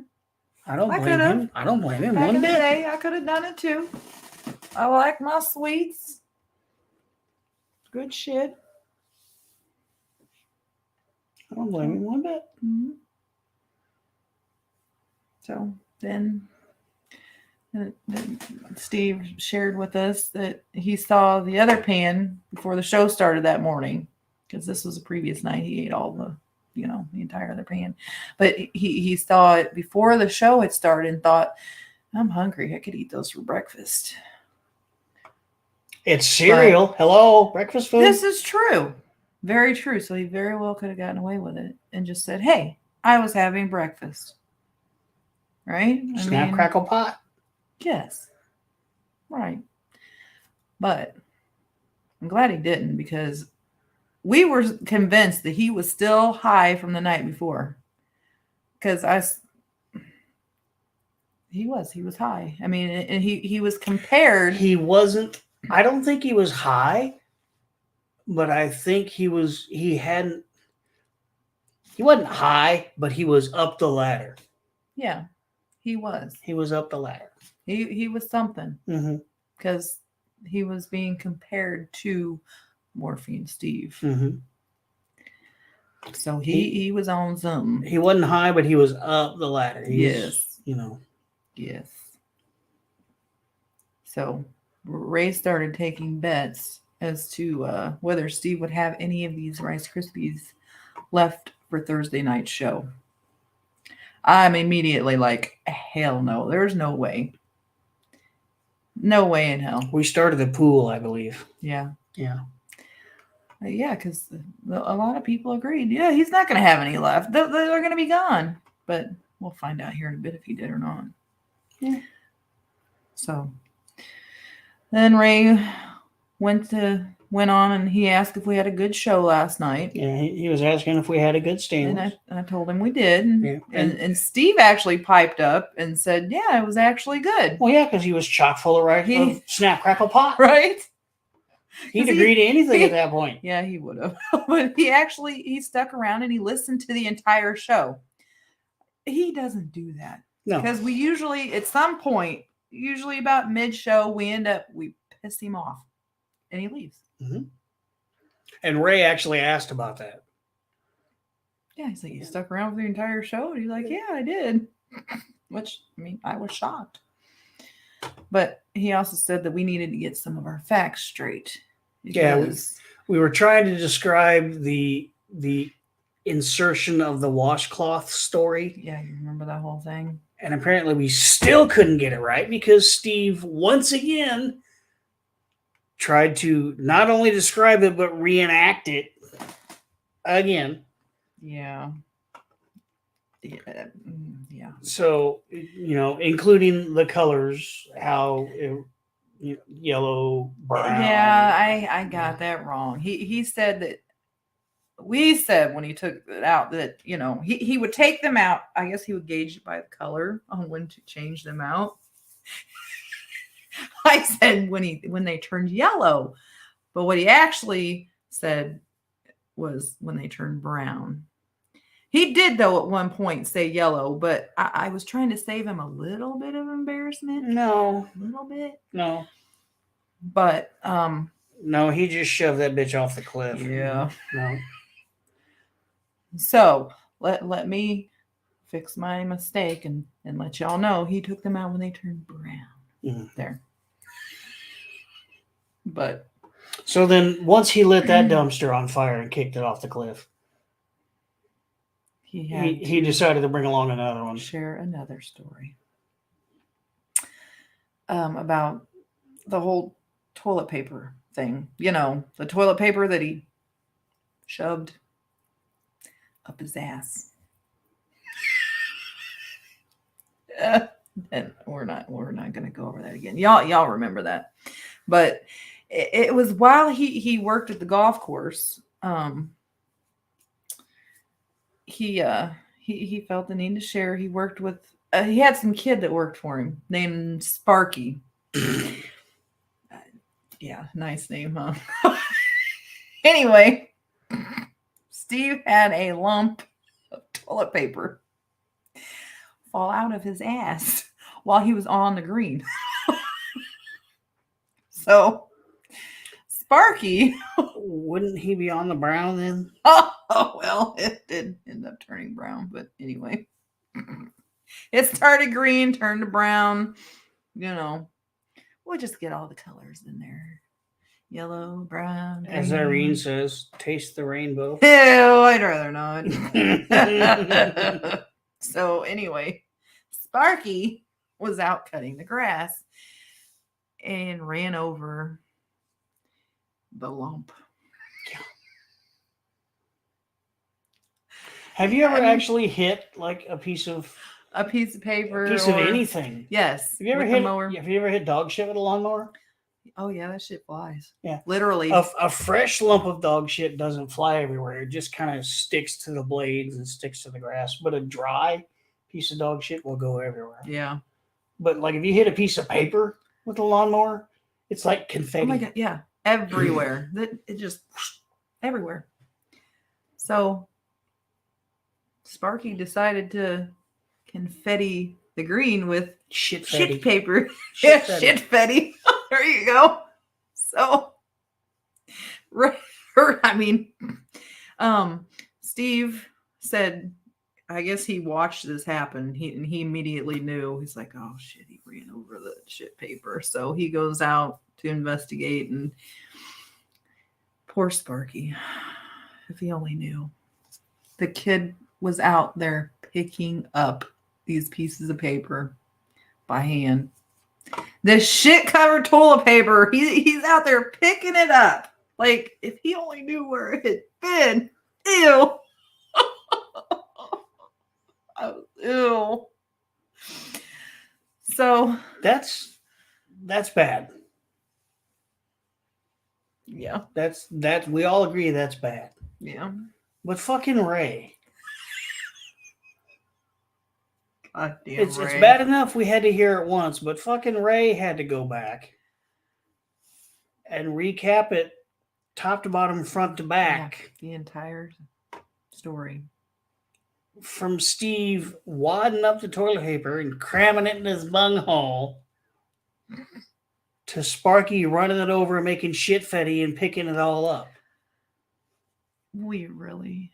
S2: I don't blame him. I don't blame him one bit.
S1: Back in the day, I could have done it too. I like my sweets. Good shit.
S2: I don't blame him one bit.
S1: Mm-hmm. So then Steve shared with us that he saw the other pan before the show started that morning, because this was a previous night. He ate all the entire other pan, but he saw it before the show had started and thought, I'm hungry. I could eat those for breakfast.
S2: It's cereal. But hello, breakfast food.
S1: This is true. Very true. So he very well could have gotten away with it and just said, hey, I was having breakfast. Right?
S2: Snap, crackle, pot.
S1: Yes. Right. But I'm glad he didn't, because we were convinced that he was still high from the night before. Because he was high. I mean, and he was compared.
S2: He wasn't, I don't think he was high, but I think he wasn't high, but he was up the ladder.
S1: Yeah. He was.
S2: He was up the ladder.
S1: He was something. Because he was being compared to Morphine Steve.
S2: Mm-hmm.
S1: So he was on something.
S2: He wasn't high, but he was up the ladder.
S1: Yes.
S2: Yes.
S1: So Ray started taking bets as to whether Steve would have any of these Rice Krispies left for Thursday night's show. I'm immediately like, hell no, there's no way. No way in hell.
S2: We started the pool, I believe.
S1: Yeah.
S2: Yeah.
S1: Yeah, because a lot of people agreed. Yeah, he's not going to have any left. They're going to be gone. But we'll find out here in a bit if he did or not.
S2: Yeah.
S1: So then Ray went on and he asked if we had a good show last night.
S2: Yeah, he was asking if we had a good stainless.
S1: And I told him we did.
S2: Yeah.
S1: And Steve actually piped up and said, yeah, it was actually good.
S2: Well, yeah, because he was chock full of snap, crackle, pop.
S1: Right?
S2: He'd agree to anything at that point.
S1: Yeah, he would have. But he stuck around and he listened to the entire show. He doesn't do that.
S2: No.
S1: Because we usually, at some point, usually about mid-show, we piss him off. And he leaves.
S2: Mm-hmm. And Ray actually asked about that.
S1: Yeah, he's like, you stuck around for the entire show? And he's like, yeah, I did. Which, I mean, I was shocked. But he also said that we needed to get some of our facts straight.
S2: Yeah, we were trying to describe the insertion of the washcloth story.
S1: Yeah, you remember that whole thing?
S2: And apparently we still couldn't get it right because Steve, once again, tried to not only describe it, but reenact it again.
S1: Yeah. Yeah.
S2: So, including the colors, how yellow, brown.
S1: Yeah, I got that wrong. He said that we said when he took it out that, he would take them out. I guess he would gauge it by the color on when to change them out. I said when they turned yellow, but what he actually said was when they turned brown. He did, though, at one point say yellow, but I was trying to save him a little bit of embarrassment.
S2: No.
S1: A little bit.
S2: No.
S1: But,
S2: no, he just shoved that bitch off the cliff.
S1: Yeah.
S2: No.
S1: So, let me fix my mistake and let y'all know he took them out when they turned brown. Mm-hmm. There. But.
S2: So then, once he lit that dumpster on fire and kicked it off the cliff, he decided to bring along another one.
S1: Share another story about the whole toilet paper thing. The toilet paper that he shoved up his ass. And we're not going to go over that again. Y'all remember that. But it was while he worked at the golf course. He felt the need to share. He worked with he had some kid that worked for him named Sparky. Yeah, nice name, huh? Anyway, Steve had a lump of toilet paper fall out of his ass while he was on the green. So Sparky,
S2: wouldn't he be on the brown then?
S1: Oh, well, it did end up turning brown, but anyway. It started green, turned to brown. We'll just get all the colors in there. Yellow, brown, green.
S2: As Irene says, taste the rainbow.
S1: Ew, I'd rather not. So anyway, Sparky was out cutting the grass and ran over the lump.
S2: Have you ever actually hit like a piece of
S1: paper?
S2: A piece of anything?
S1: Yes.
S2: Have you ever hit dog shit with a lawnmower?
S1: Oh yeah, that shit flies.
S2: Yeah.
S1: Literally.
S2: A fresh lump of dog shit doesn't fly everywhere. It just kind of sticks to the blades and sticks to the grass. But a dry piece of dog shit will go everywhere.
S1: Yeah.
S2: But like if you hit a piece of paper with a lawnmower, it's like confetti.
S1: Oh my God, yeah. Everywhere. It just everywhere. So Sparky decided to confetti the green with shit paper. Shit-fetti. There you go. So, Steve said, I guess he watched this happen. He immediately knew. He's like, oh shit, he ran over the shit paper. So he goes out to investigate, and poor Sparky, if he only knew. The kid was out there picking up these pieces of paper by hand. This shit covered toilet paper. He's out there picking it up. Like, if he only knew where it had been. Ew. Ew. So
S2: that's bad.
S1: Yeah.
S2: That's we all agree that's bad.
S1: Yeah.
S2: But fucking Ray.
S1: God damn
S2: it's
S1: Ray.
S2: bad enough we had to hear it once, but fucking Ray had to go back and recap it top to bottom, front to back.
S1: Yeah, the entire story.
S2: From Steve wadding up the toilet paper and cramming it in his bunghole to Sparky running it over and making shit fetty and picking it all up.
S1: We really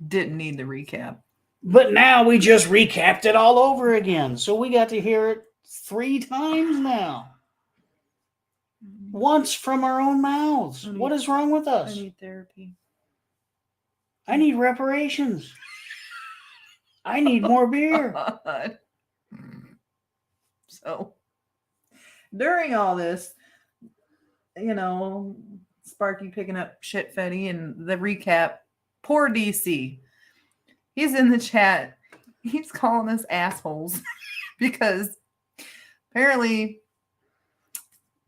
S1: didn't need the recap.
S2: But now we just recapped it all over again. So we got to hear it 3 times now. Once from our own mouths. What is wrong with us?
S1: I need therapy.
S2: I need reparations. I need more beer.
S1: So, during all this, Sparky picking up shit fetty and the recap, poor DC. He's in the chat. He's calling us assholes because apparently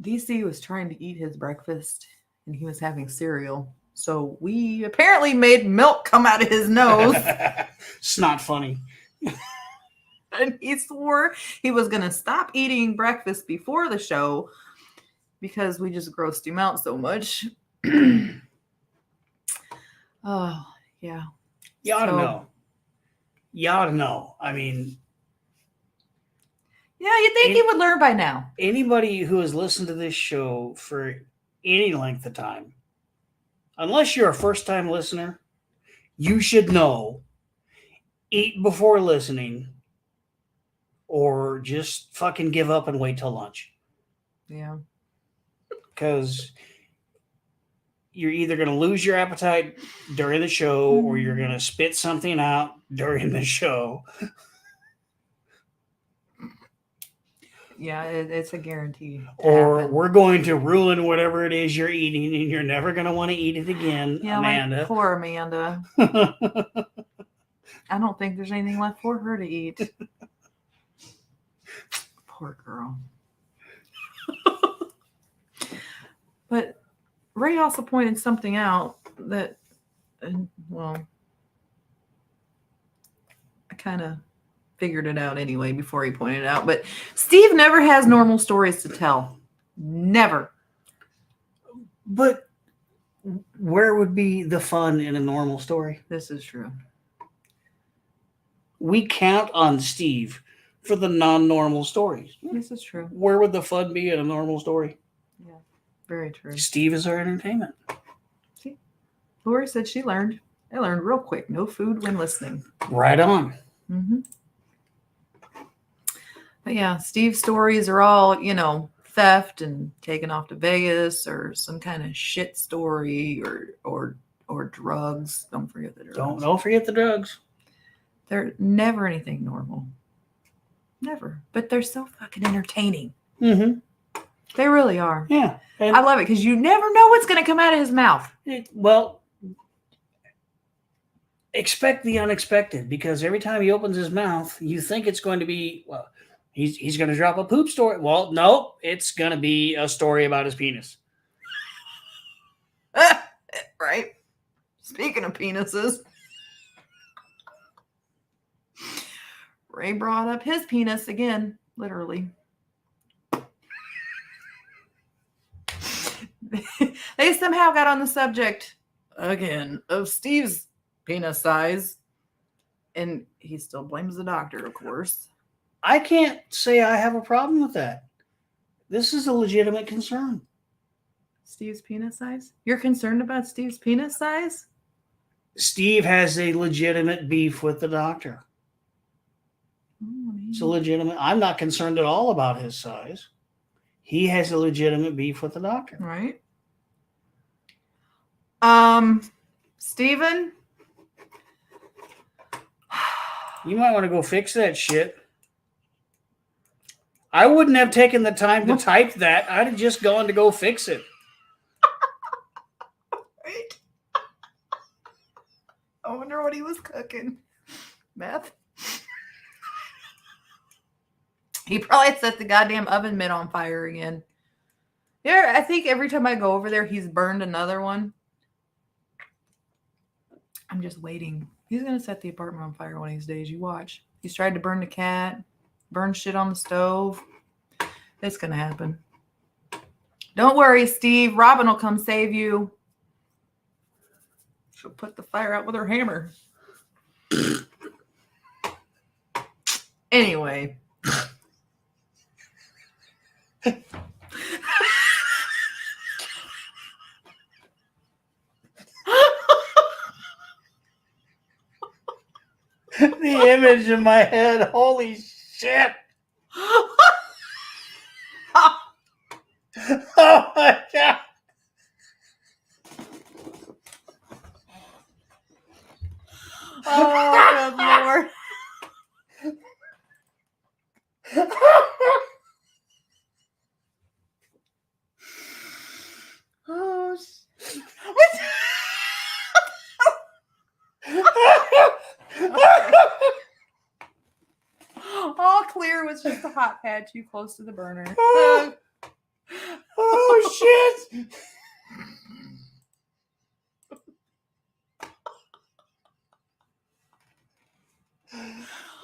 S1: DC was trying to eat his breakfast and he was having cereal. So we apparently made milk come out of his nose.
S2: It's not funny.
S1: And he swore he was going to stop eating breakfast before the show because we just grossed him out so much. Oh, yeah.
S2: You ought to know. You ought to know. I mean...
S1: Yeah, you'd think he would learn by now.
S2: Anybody who has listened to this show for any length of time, unless you're a first-time listener, you should know, eat before listening, or just fucking give up and wait till lunch.
S1: Yeah.
S2: Because you're either going to lose your appetite during the show, or you're going to spit something out during the show.
S1: Yeah, it's a guarantee.
S2: Or we're going to ruin whatever it is you're eating, and you're never going to want to eat it again, yeah, Amanda.
S1: Like poor Amanda. I don't think there's anything left for her to eat. Poor girl. But Ray also pointed something out that, well, I kind of figured it out anyway before he pointed it out. But Steve never has normal stories to tell. Never.
S2: But where would be the fun in a normal story?
S1: This is true.
S2: We count on Steve for the non-normal stories.
S1: This is true.
S2: Where would the fun be in a normal story?
S1: Yeah, very true.
S2: Steve is our entertainment.
S1: See, Lori said she learned. I learned real quick. No food when listening.
S2: Right on.
S1: Mm-hmm. But yeah, Steve's stories are all, theft and taken off to Vegas or some kind of shit story or drugs. Don't forget the drugs.
S2: Don't forget the drugs.
S1: They're never anything normal. Never. But they're so fucking entertaining.
S2: Mm-hmm.
S1: They really are.
S2: Yeah.
S1: I love it because you never know what's going to come out of his mouth.
S2: Expect the unexpected, because every time he opens his mouth, you think it's going to be, well, he's going to drop a poop story. Well, no, it's going to be a story about his penis.
S1: Right? Speaking of penises. Ray brought up his penis again, literally. They somehow got on the subject again of Steve's penis size, and he still blames the doctor, of course.
S2: I can't say I have a problem with that. This is a legitimate concern.
S1: Steve's penis size? You're concerned about Steve's penis size?
S2: Steve has a legitimate beef with the doctor. It's a legitimate. I'm not concerned at all about his size. He has a legitimate beef with the doctor.
S1: Right. Steven?
S2: You might want to go fix that shit. I wouldn't have taken the time to type that. I'd have just gone to go fix it.
S1: Right? I wonder what he was cooking. Meth? He probably set the goddamn oven mitt on fire again. Yeah, I think every time I go over there, he's burned another one. I'm just waiting. He's going to set the apartment on fire one of these days. You watch. He's tried to burn the cat, burn shit on the stove. It's going to happen. Don't worry, Steve. Robin will come save you. She'll put the fire out with her hammer. Anyway.
S2: The image in my head. Holy shit. Oh my God.
S1: Oh, good Lord. Oh, all clear was just a hot pad too close to the burner.
S2: Oh shit.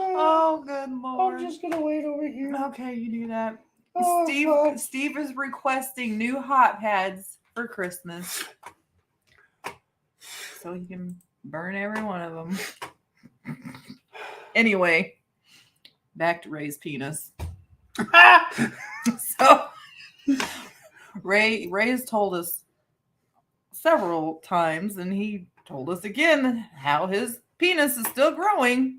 S1: Oh, good Lord.
S2: I'm just gonna wait over here.
S1: Okay, you do that.
S2: Oh,
S1: Steve is requesting new hot pads for Christmas. So he can burn every one of them. Anyway, back to Ray's penis. So Ray has told us several times, and he told us again how his penis is still growing.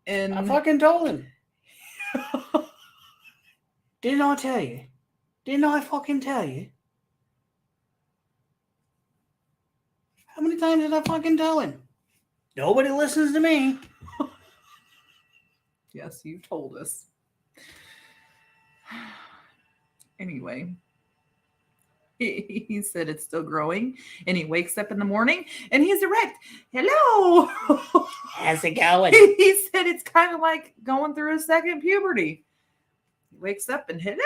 S1: And
S2: I fucking told him. Didn't I tell you? Didn't I fucking tell you? How many times did I fucking tell him? Nobody listens to me.
S1: Yes, you told us. Anyway, he said it's still growing, and he wakes up in the morning and he's erect. Hello.
S2: How's it going?
S1: He said it's kind of like going through a second puberty. He wakes up and hello.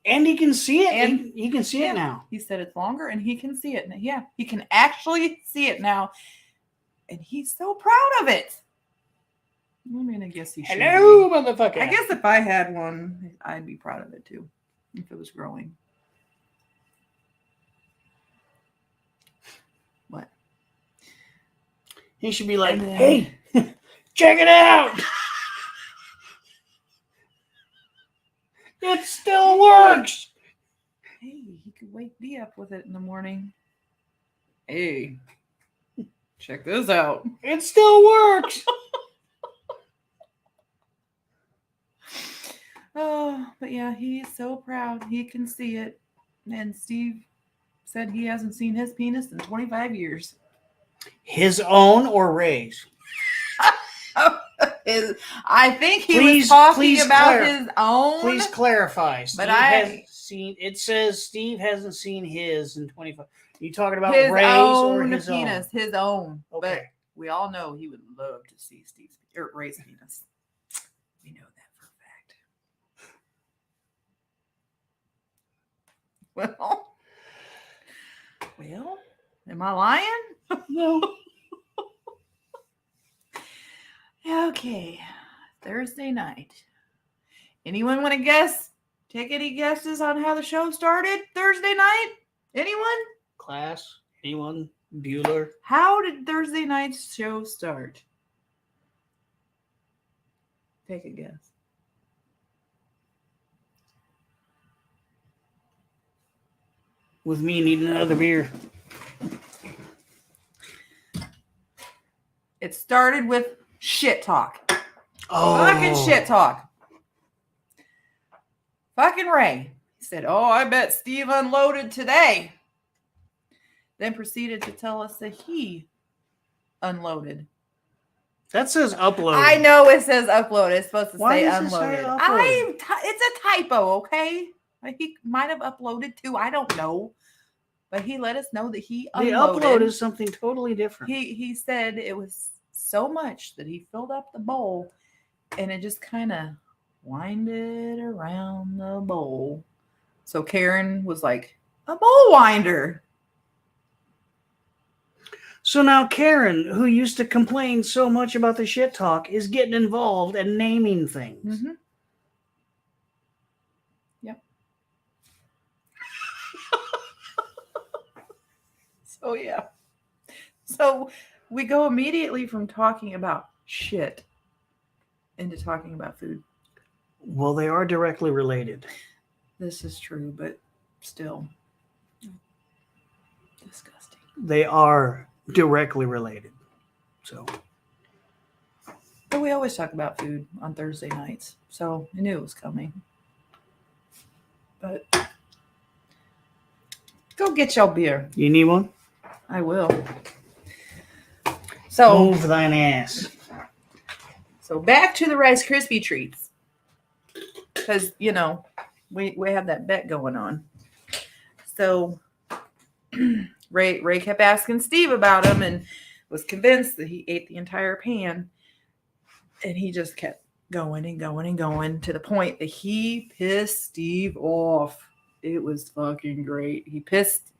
S2: And he can see it.
S1: And
S2: he can see it now.
S1: He said it's longer and he can see it. Yeah, he can actually see it now. And he's so proud of it. I mean, I guess he should.
S2: Hello, motherfucker.
S1: I guess if I had one, I'd be proud of it too. If it was growing. What?
S2: He should be like, hey, check it out. It still works.
S1: Hey, he could wake me up with it in the morning. Hey, check this out.
S2: It still works.
S1: Oh, but yeah, he's so proud. He can see it. And Steve said he hasn't seen his penis in 25 years.
S2: His own or Ray's?
S1: I think he was talking about his own.
S2: Please clarify.
S1: But
S2: hasn't seen. It says Steve hasn't seen his in 25. Are you talking about
S1: his
S2: Ray's
S1: own
S2: or his
S1: penis?
S2: Own?
S1: His own.
S2: Okay.
S1: But we all know he would love to see Steve's or Ray's penis. We know that for a fact. Well, am I lying?
S2: No.
S1: Okay, Thursday night. Anyone want to guess? Take any guesses on how the show started Thursday night? Anyone?
S2: Class? Anyone? Bueller?
S1: How did Thursday night's show start? Take a guess.
S2: With me needing another beer.
S1: It started with shit talk.
S2: Oh.
S1: Fucking shit talk. Fucking Ray. He said, oh, I bet Steve unloaded today. Then proceeded to tell us that he unloaded
S2: That says upload.
S1: I know it says upload. It's supposed to
S2: Why
S1: say
S2: does it say
S1: unloaded.
S2: uploaded?
S1: It's a typo, okay? He might have uploaded too. I don't know. But he let us know that he unloaded.
S2: The upload is something totally different.
S1: He said it was so much that he filled up the bowl and it just kind of winded around the bowl. So Karen was like, a bowl winder.
S2: So now Karen, who used to complain so much about the shit talk, is getting involved and naming things.
S1: Mm-hmm. Yep. So yeah. So we go immediately from talking about shit into talking about food.
S2: Well, they are directly related.
S1: This is true, but still disgusting.
S2: They are directly related. So.
S1: But we always talk about food on Thursday nights, so I knew it was coming. But go get your beer.
S2: You need one?
S1: I will. So
S2: move thine ass.
S1: So back to the Rice Krispie treats, because we have that bet going on. So Ray kept asking Steve about them and was convinced that he ate the entire pan, and he just kept going and going and going to the point that he pissed Steve off. It was fucking great. He pissed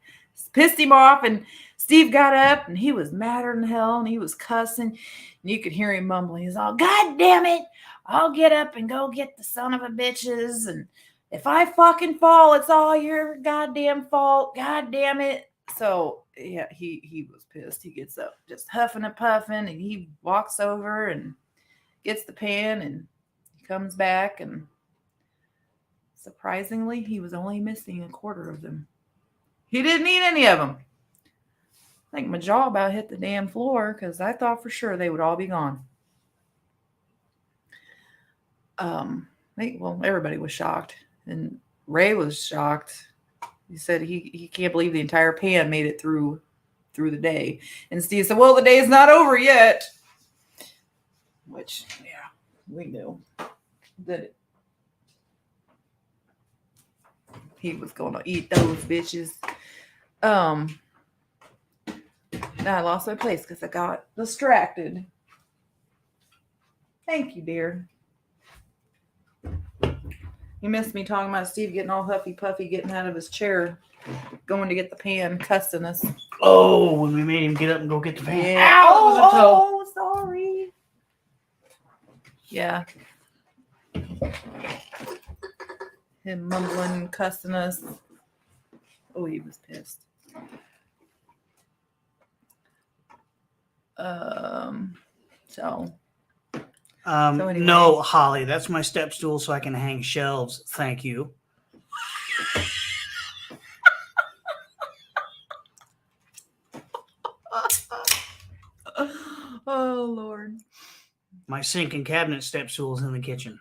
S1: him off, and Steve got up and he was madder than hell and he was cussing, and you could hear him mumbling. He's all, God damn it, I'll get up and go get the son of a bitches, and if I fucking fall, it's all your goddamn fault. God damn it. So yeah, he was pissed. He gets up just huffing and puffing, and he walks over and gets the pan, and he comes back, and surprisingly, he was only missing a quarter of them. He didn't eat any of them. I think my jaw about hit the damn floor because I thought for sure they would all be gone. Everybody was shocked, and Ray was shocked. He said he can't believe the entire pan made it through the day. And Steve said, well, the day's not over yet. Which, yeah, we knew that he was going to eat those bitches. Now I lost my place because I got distracted. Thank you, dear. You missed me talking about Steve getting all huffy puffy, getting out of his chair, going to get the pan, cussing us.
S2: Oh, when we made him get up and go get the pan.
S1: Yeah. Oh, sorry. Yeah. Him mumbling, cussing us. Oh, he was pissed. Anyway.
S2: No, Holly, that's my step stool so I can hang shelves. Thank you.
S1: Oh, Lord.
S2: My sink and cabinet step stool is in the kitchen.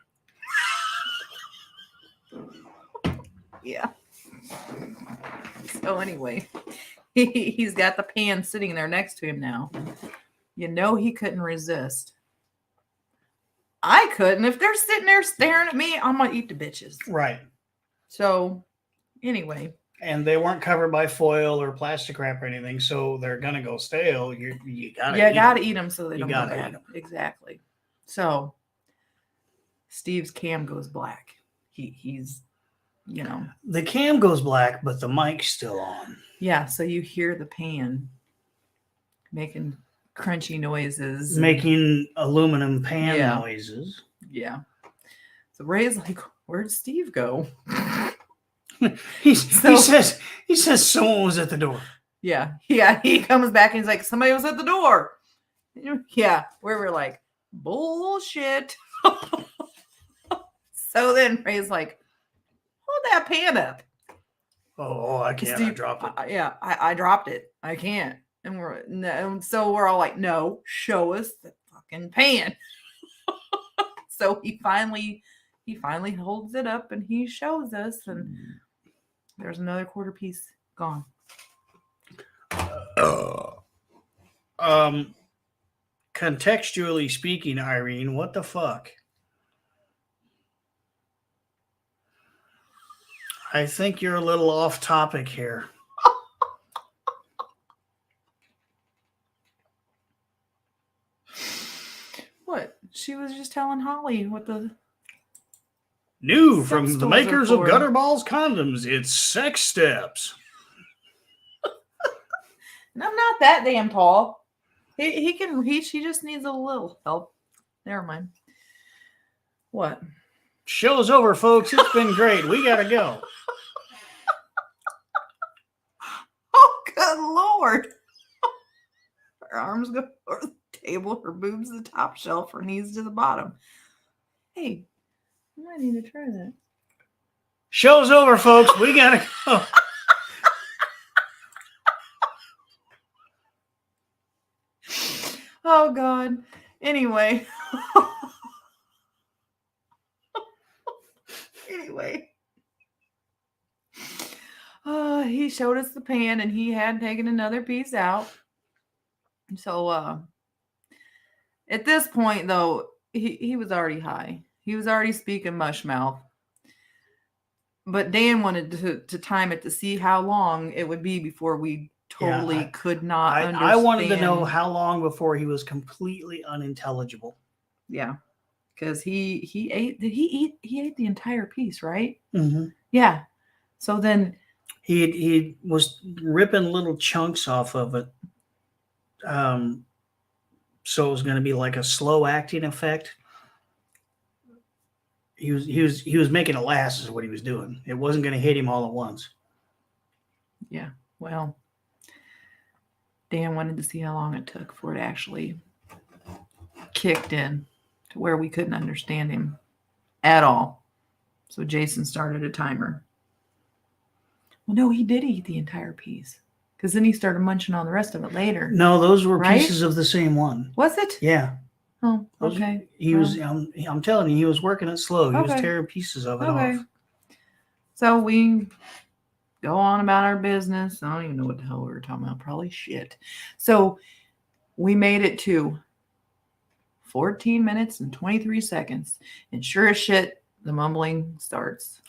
S1: Yeah. So anyway, he's got the pan sitting there next to him now. He couldn't resist. I couldn't. If they're sitting there staring at me, I'm going to eat the bitches.
S2: Right.
S1: So anyway.
S2: And they weren't covered by foil or plastic wrap or anything, so they're going to go stale. You got to
S1: eat them so they don't go bad. Exactly. So Steve's cam goes black. He's
S2: The cam goes black, but the mic's still on.
S1: Yeah, so you hear the pan making crunchy noises.
S2: Making aluminum pan noises.
S1: Yeah. So Ray's like, where'd Steve go?
S2: he says someone was at the door.
S1: Yeah. He comes back and he's like, somebody was at the door. Yeah. We're like, bullshit. So then Ray's like, hold that pan up.
S2: Oh, I can't. I dropped it.
S1: I dropped it. I can't. And so we're all like, no, show us the fucking pan. So he finally holds it up and he shows us, and there's another quarter piece gone.
S2: contextually speaking, Irene, what the fuck? I think you're a little off topic here.
S1: What? She was just telling Holly what the...
S2: New from the makers of Gutter Balls condoms, it's sex steps.
S1: And I'm not that damn tall. She just needs a little help. Never mind. What?
S2: Show's over, folks. It's been great. We gotta go.
S1: Oh, good Lord. Her arms go over the table, her boobs to the top shelf, her knees to the bottom. Hey, I might need to try that.
S2: Show's over, folks. We gotta go.
S1: Oh, God. Anyway. He showed us the pan and he had taken another piece out. So at this point, though, he was already high. He was already speaking mush mouth. But Dan wanted to time it to see how long it would be before we totally could not understand.
S2: I wanted to know how long before he was completely unintelligible.
S1: Yeah. Because he ate the entire piece, right?
S2: Mm-hmm.
S1: Yeah. So then
S2: he was ripping little chunks off of it. So it was going to be like a slow acting effect. He was making it last is what he was doing. It wasn't going to hit him all at once.
S1: Yeah. Well, Dan wanted to see how long it took for it actually kicked in to where we couldn't understand him at all. So Jason started a timer. Well, no, he did eat the entire piece because then he started munching on the rest of it later.
S2: No, those were pieces of the same one.
S1: Was it?
S2: Yeah.
S1: Oh, okay.
S2: Was. I'm telling you, he was working it slow. He was tearing pieces of it off.
S1: So we go on about our business. I don't even know what the hell we were talking about. Probably shit. So we made it to 14 minutes and 23 seconds. And sure as shit, the mumbling starts.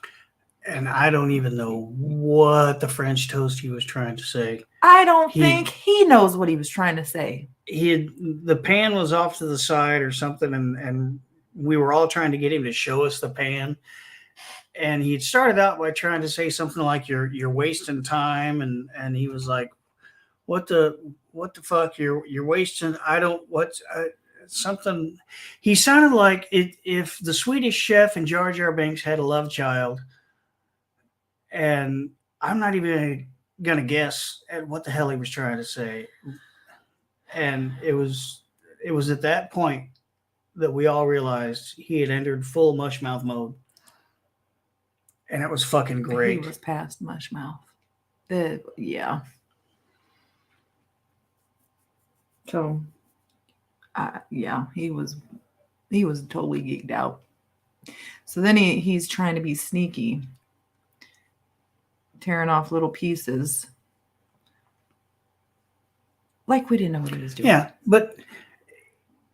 S1: And
S2: I don't even know what the French toast he was trying to say.
S1: I don't think he knows what he was trying to say.
S2: The pan was off to the side or something, and we were all trying to get him to show us the pan. And he started out by trying to say something like you're wasting time, and he was like, what the fuck, you're wasting, something. He sounded like if the Swedish Chef and Jar Jar Binks had a love child. And I'm not even going to guess at what the hell he was trying to say. And it was at that point that we all realized he had entered full mush mouth mode. And it was fucking great.
S1: He was past mush mouth. Yeah. So, yeah, he was totally geeked out. So then he's trying to be sneaky, tearing off little pieces. Like we didn't know what he was doing.
S2: Yeah, but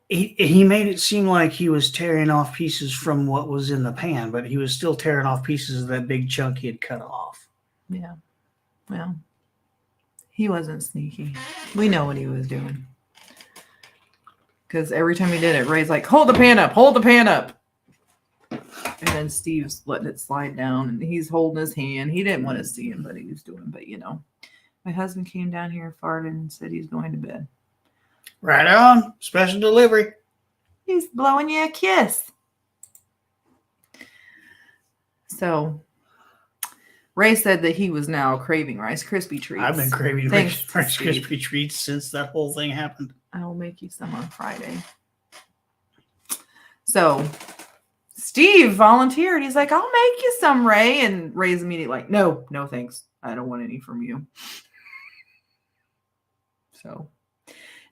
S2: he made it seem like he was tearing off pieces from what was in the pan, but he was still tearing off pieces of that big chunk he had cut off.
S1: Yeah. Well, he wasn't sneaky. We know what he was doing. Because every time he did it, Ray's like, hold the pan up, hold the pan up. And then Steve's letting it slide down and he's holding his hand. He didn't want to see him, but he was doing. But, my husband came down here, farted, and said he's going to bed.
S2: Right on. Special delivery.
S1: He's blowing you a kiss. So, Ray said that he was now craving Rice Krispie treats.
S2: I've been craving Rice Krispie treats since that whole thing happened.
S1: I'll make you some on Friday. So, Steve volunteered. He's like, I'll make you some, Ray. And Ray's immediately like, no, thanks. I don't want any from you. So,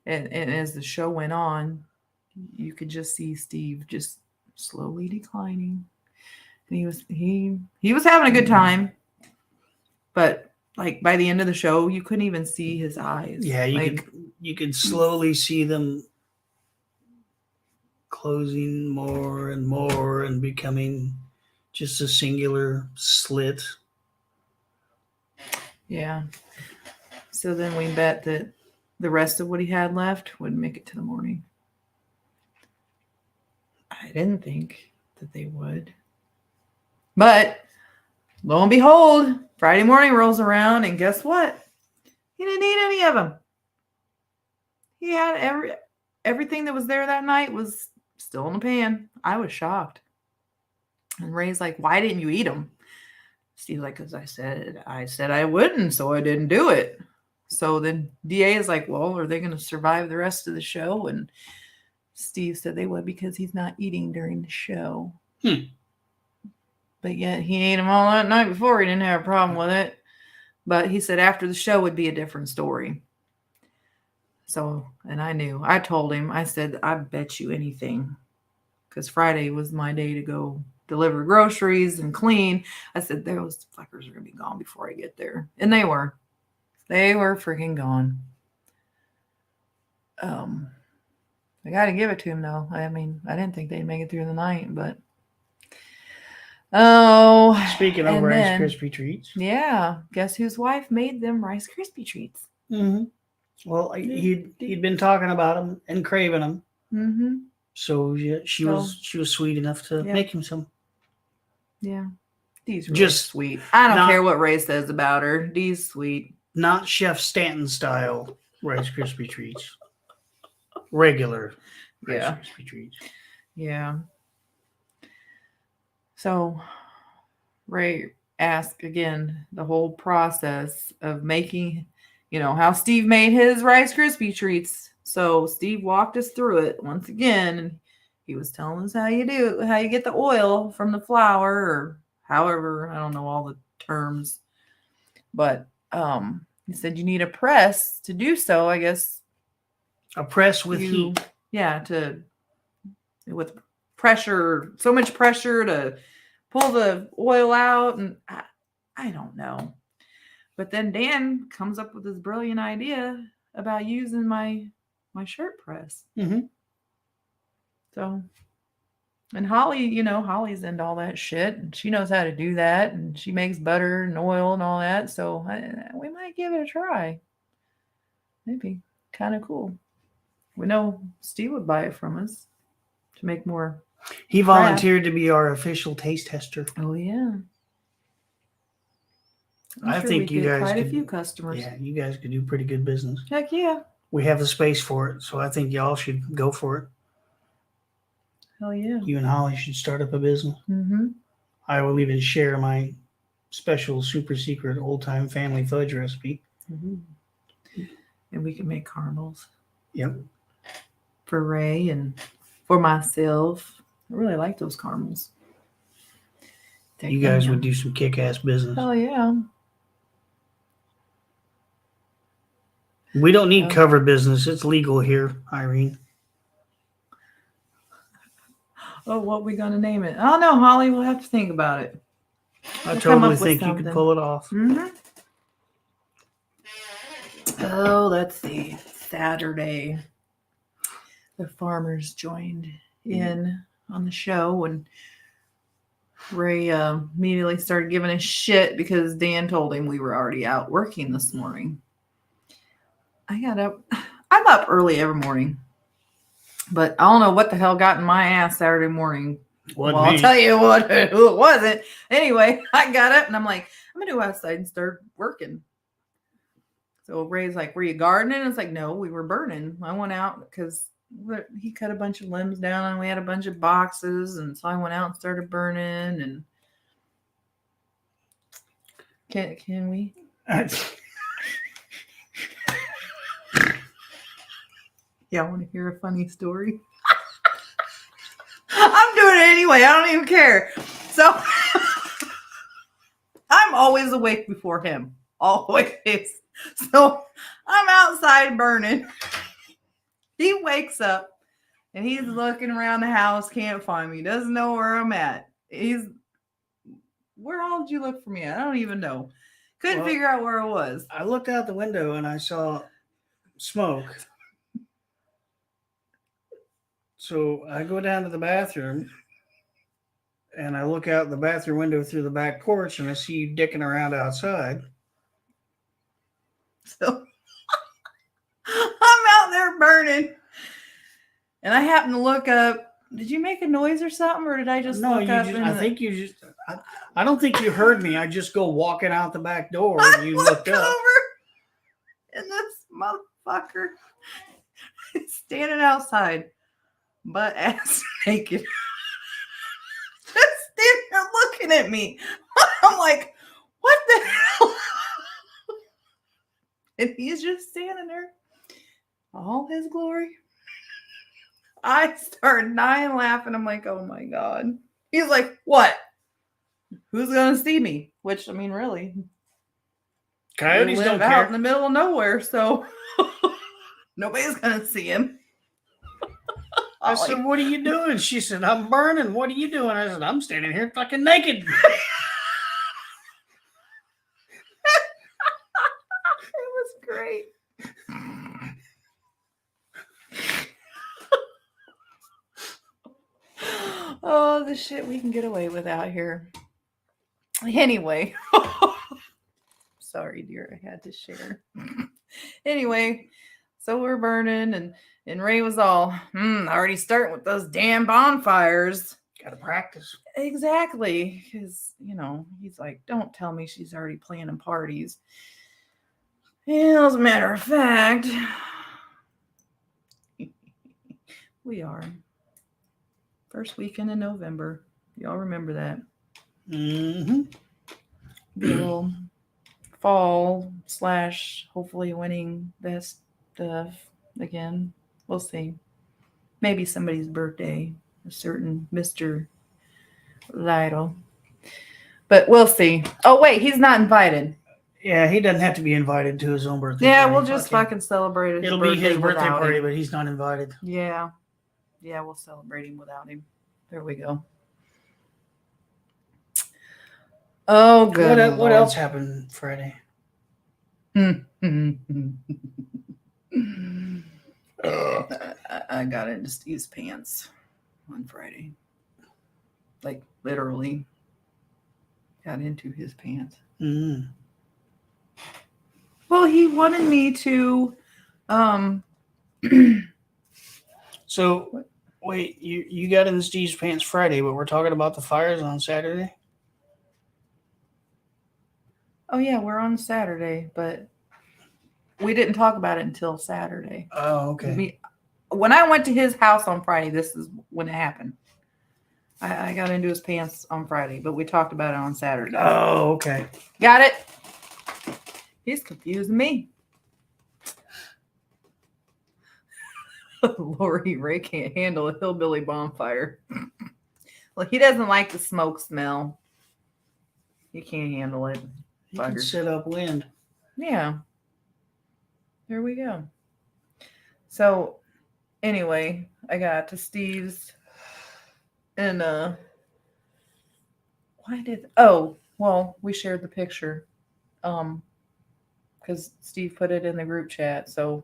S1: and as the show went on, you could just see Steve just slowly declining. And he was having a good time. But like by the end of the show, you couldn't even see his eyes.
S2: Yeah, you could slowly see them closing more and more and becoming just a singular slit.
S1: Yeah. So then we bet that the rest of what he had left would make it to the morning. I didn't think that they would. But lo and behold, Friday morning rolls around, and guess what? He didn't eat any of them. He had everything that was there that night was still in the pan. I was shocked. And Ray's like, "Why didn't you eat them?" Steve's like, "Because I said I wouldn't, so I didn't do it." So then DA is like, "Well, are they going to survive the rest of the show?" And Steve said they would because he's not eating during the show. But yet he ate them all that night before. He didn't have a problem with it. But he said after the show would be a different story. So, and I knew. I told him, I said, "I bet you anything." Because Friday was my day to go deliver groceries and clean. I said, those fuckers are going to be gone before I get there. And they were. They were freaking gone. I got to give it to him, though. I mean, I didn't think they'd make it through the night, but. Oh.
S2: Speaking of Rice Krispie treats.
S1: Yeah. Guess whose wife made them Rice Krispie treats?
S2: Mm-hmm. Well, he'd been talking about them and craving them.
S1: Mm-hmm.
S2: So she was sweet enough to make him some.
S1: Yeah. Dee's really just sweet. I don't care what Ray says about her. Dee's sweet. Not
S2: Chef Stanton style Rice Krispie treats. Regular Rice Krispie treats.
S1: Yeah. So Ray asked again the whole process of making, how Steve made his Rice Krispie treats. So Steve walked us through it once again, and he was telling us how you get the oil from the flour, or however, I don't know all the terms, but he said you need a press to do so. I guess
S2: a press with heat.
S1: Yeah, with pressure, so much pressure to pull the oil out, and I don't know. But then Dan comes up with this brilliant idea about using my shirt press.
S2: Mm-hmm.
S1: So, and Holly, Holly's into all that shit, and she knows how to do that, and she makes butter and oil and all that. So we might give it a try. Maybe kind of cool. We know Steve would buy it from us to make more.
S2: He volunteered to be our official taste tester.
S1: Oh yeah.
S2: I think you guys
S1: quite a few customers.
S2: Yeah, you guys could do pretty good business.
S1: Heck yeah.
S2: We have the space for it, so I think y'all should go for it.
S1: Hell yeah.
S2: You and Holly should start up a business.
S1: Mm-hmm.
S2: I will even share my special super secret old time family fudge recipe.
S1: Mm-hmm. And we can make caramels.
S2: Yep.
S1: For Ray and for myself. I really like those caramels.
S2: You guys would do some kick-ass business.
S1: Oh yeah.
S2: We don't need cover business. It's legal here, Irene.
S1: Oh, what we gonna name it? I don't know, Holly. We'll have to think about it.
S2: I totally think you could pull it off.
S1: Mm-hmm. Oh, let's see. Saturday, the farmers joined in on the show, and Ray immediately started giving us shit because Dan told him we were already out working this morning. I'm up early every morning, but I don't know what the hell got in my ass Saturday morning. I'll tell you who it wasn't. Anyway, I got up and I'm like, I'm gonna go outside and start working. So Ray's like, "Were you gardening?" It's like, "No, we were burning." I went out because he cut a bunch of limbs down and we had a bunch of boxes, and so I went out and started burning. And can we? Yeah, I want to hear a funny story. I'm doing it anyway. I don't even care. So I'm always awake before him. Always. So I'm outside burning. He wakes up and he's looking around the house, can't find me, doesn't know where I'm at. Where all did you look for me at? I don't even know. Couldn't figure out where I was.
S2: I looked out the window and I saw smoke. So I go down to the bathroom and I look out the bathroom window through the back porch and I see you dicking around outside.
S1: So I'm out there burning. And I happen to look up. Did you make a noise or something? Or did I just look up?
S2: I think you just, I don't think you heard me. I just go walking out the back door and you
S1: looked
S2: looked up.
S1: Over, and this motherfucker is standing outside, butt ass naked. Just standing there looking at me. I'm like, what the hell? And he's just standing there, all his glory. I started dying laughing. I'm like, oh my God. He's like, what? Who's going to see me? Which, I mean, really.
S2: Coyotes
S1: live
S2: don't
S1: out
S2: care.
S1: In the middle of nowhere, so nobody's going to see him.
S2: I said, what are you doing? She said, I'm burning. What are you doing? I said, I'm standing here fucking naked. It
S1: was great. Oh, the shit we can get away with out here. Anyway. Sorry, dear. I had to share. Anyway, so we're burning and Ray was all, already starting with those damn bonfires.
S2: Gotta practice.
S1: Exactly. Because, he's like, don't tell me she's already planning parties. Well, as a matter of fact, we are. First weekend in November. Y'all remember that?
S2: Mm-hmm.
S1: The little fall / hopefully winning this stuff again. We'll see. Maybe somebody's birthday. A certain Mr. Lytle. But we'll see. Oh, wait. He's not invited.
S2: Yeah, he doesn't have to be invited to his own birthday
S1: party.
S2: Yeah,
S1: we'll just fucking celebrate it.
S2: It'll be his birthday party, but he's not invited.
S1: Yeah. Yeah, we'll celebrate him without him. There we go. Oh, good.
S2: What else happened Friday?
S1: I got into Steve's pants on Friday. Like, literally got into his pants.
S2: Mm-hmm.
S1: Well, he wanted me to
S2: So wait, you got in Steve's pants Friday, but we're talking about the fires on Saturday?
S1: Oh yeah, we're on Saturday, but we didn't talk about it until Saturday.
S2: Oh, okay.
S1: When I went to his house on Friday, this is when it happened. I got into his pants on Friday, but we talked about it on Saturday.
S2: Oh, okay.
S1: Got it? He's confusing me. Lori, Ray can't handle a hillbilly bonfire. Well, he doesn't like the smoke smell. He can't handle it.
S2: He can sit upwind.
S1: Yeah. There we go. So, anyway, I got to Steve's and we shared the picture because Steve put it in the group chat. So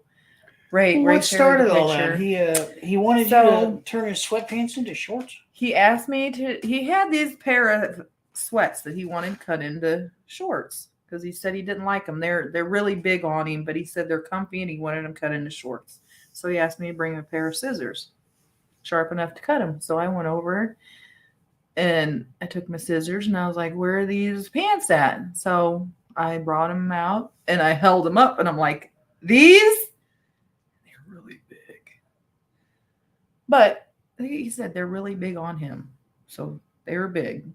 S1: Ray
S2: started all that? He wanted you to turn his sweatpants into shorts.
S1: He asked me to. He had these pair of sweats that he wanted cut into shorts because he said he didn't like them. They're really big on him, but he said they're comfy and he wanted them cut into shorts. So he asked me to bring him a pair of scissors, sharp enough to cut them. So I went over and I took my scissors and I was like, "Where are these pants at?" So I brought them out and I held them up and I'm like, "These." Really big, but he said they're really big on him, so they were big,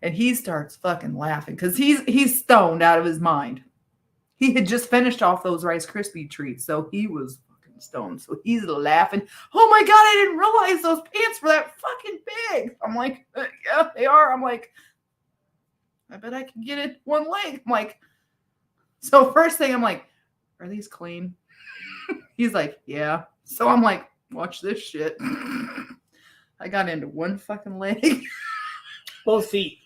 S1: and he starts fucking laughing because he's stoned out of his mind. He had just finished off those Rice Krispie treats, so he was fucking stoned. So he's laughing. Oh my God, I didn't realize those pants were that fucking big. I'm like, yeah, they are. I'm like, I bet I can get it one leg. I'm like, so first thing I'm like, are these clean? He's like, yeah. So I'm like, watch this shit. I got into one fucking leg.
S2: Both feet.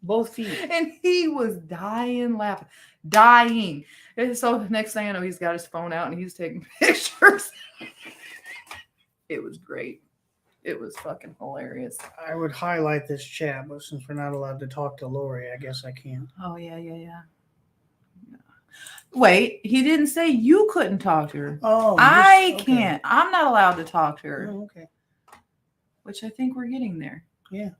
S2: Both feet.
S1: And he was dying laughing. Dying. And so the next thing I know, he's got his phone out and he's taking pictures. It was great. It was fucking hilarious.
S2: I would highlight this chat, but since we're not allowed to talk to Lori, I guess I can't.
S1: Oh, yeah. Wait, he didn't say you couldn't talk to her.
S2: Oh,
S1: I can't. I'm not allowed to talk to her.
S2: Oh, okay.
S1: Which I think we're getting there.
S2: Yeah.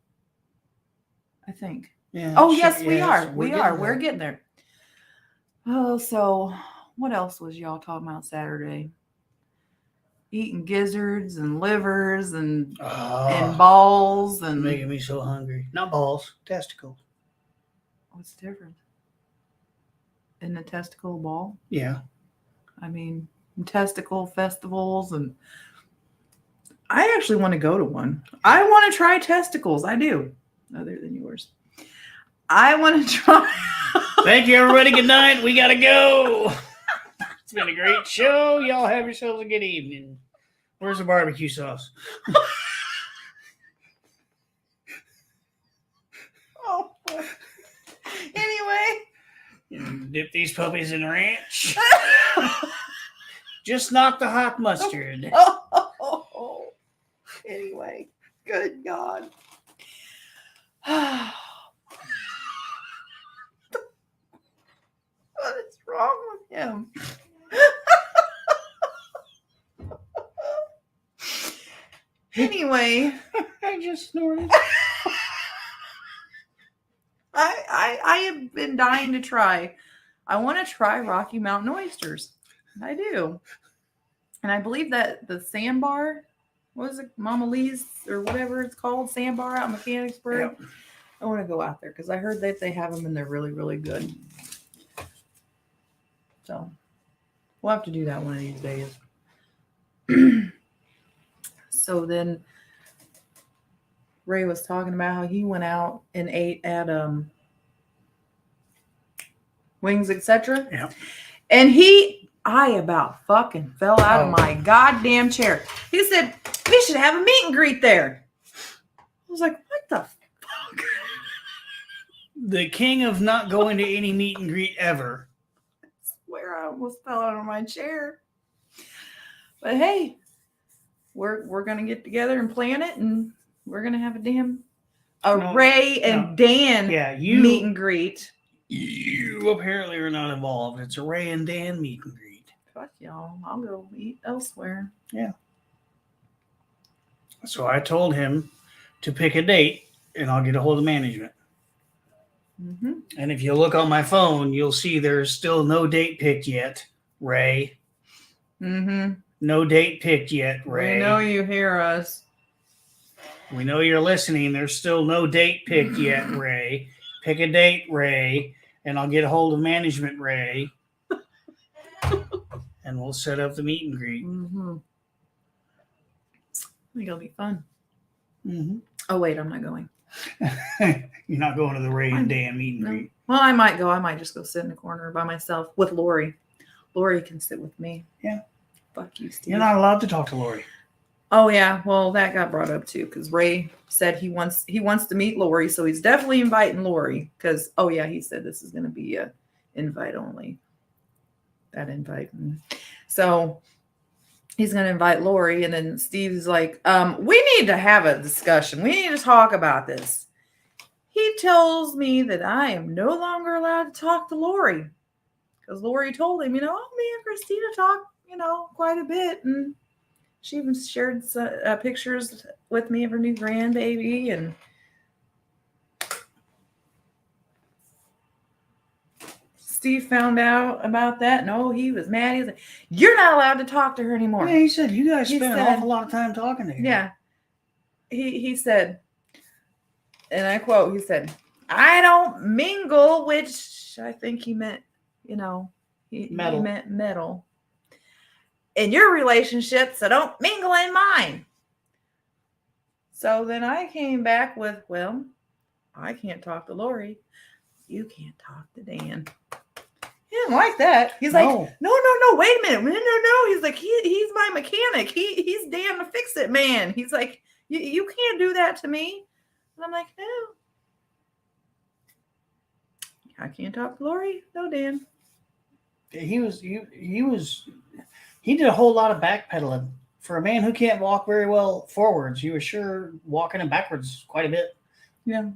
S1: I think.
S2: Yeah.
S1: Oh, yes, we are. We're getting there. Oh, so what else was y'all talking about Saturday? Eating gizzards and livers and balls and
S2: making me so hungry. Not balls, testicles.
S1: What's the difference? In a testicle ball?
S2: Yeah.
S1: I mean, testicle festivals, and I actually want to go to one. I want to try testicles. I do, other than yours. I want to try.
S2: Thank you, everybody. Good night. We got to go. It's been a great show. Y'all have yourselves a good evening. Where's the barbecue sauce?
S1: Oh. Anyway.
S2: Dip these puppies in ranch. Just not the hot mustard.
S1: Oh. Anyway. Good God. What is wrong with him? Anyway,
S2: I just snorted.
S1: I have been dying to try. I want to try Rocky Mountain oysters. I do. And I believe that the sandbar, what is it, Mama Lee's or whatever it's called, sandbar out in Mechanicsburg. Yep. I want to go out there because I heard that they have them and they're really, really good. So we'll have to do that one of these days. So then Ray was talking about how he went out and ate at Wings, etc.
S2: Yeah.
S1: And I about fucking fell out of my goddamn chair. He said, we should have a meet and greet there. I was like, what the fuck?
S2: The king of not going to any meet and greet ever.
S1: I swear I almost fell out of my chair. But hey, we're gonna get together and plan it, and we're gonna have a Ray and Dan meet and greet.
S2: You apparently are not involved. It's a Ray and Dan meet and greet.
S1: Fuck y'all. I'll go eat elsewhere.
S2: Yeah. So I told him to pick a date, and I'll get a hold of management.
S1: Mm-hmm.
S2: And if you look on my phone, you'll see there's still no date picked yet, Ray.
S1: Mm-hmm.
S2: No date picked yet, Ray.
S1: We know you hear us.
S2: We know you're listening. There's still no date picked yet, Ray. Pick a date, Ray, and I'll get a hold of management, Ray. And we'll set up the meet and greet.
S1: Mm-hmm. I think it'll be fun.
S2: Mm-hmm.
S1: Oh, wait, I'm not going.
S2: You're not going to the Ray and Dan meet and greet?
S1: Well, I might go. I might just go sit in the corner by myself with Lori. Lori can sit with me.
S2: Yeah.
S1: Fuck you, Steve.
S2: You're not allowed to talk to Lori.
S1: Oh, yeah. Well, that got brought up, too, because Ray said he wants to meet Lori, so he's definitely inviting Lori because, oh, yeah, he said this is going to be a invite only. That invite. So he's going to invite Lori, and then Steve's like, we need to have a discussion. We need to talk about this. He tells me that I am no longer allowed to talk to Lori because Lori told him, me and Christina talk, quite a bit, and she even shared pictures with me of her new grandbaby, and Steve found out about that. No, he was mad. He was like, "You're not allowed to talk to her anymore."
S2: Yeah, he said, "You guys spend an awful lot of time talking to her."
S1: Yeah, he said, and I quote, he said, "I don't mingle," which I think he meant, he meant metal. In your relationship, so don't mingle in mine. So then I came back with, well, I can't talk to Lori. You can't talk to Dan. He didn't like that. He's like, no, wait a minute. No. He's like, he's my mechanic. He's Dan the fix-it man. He's like, you can't do that to me. And I'm like, no. I can't talk to Lori. No, Dan.
S2: He did a whole lot of backpedaling. for a man who can't walk very well forwards, he was sure walking him backwards quite a bit.
S1: Yeah.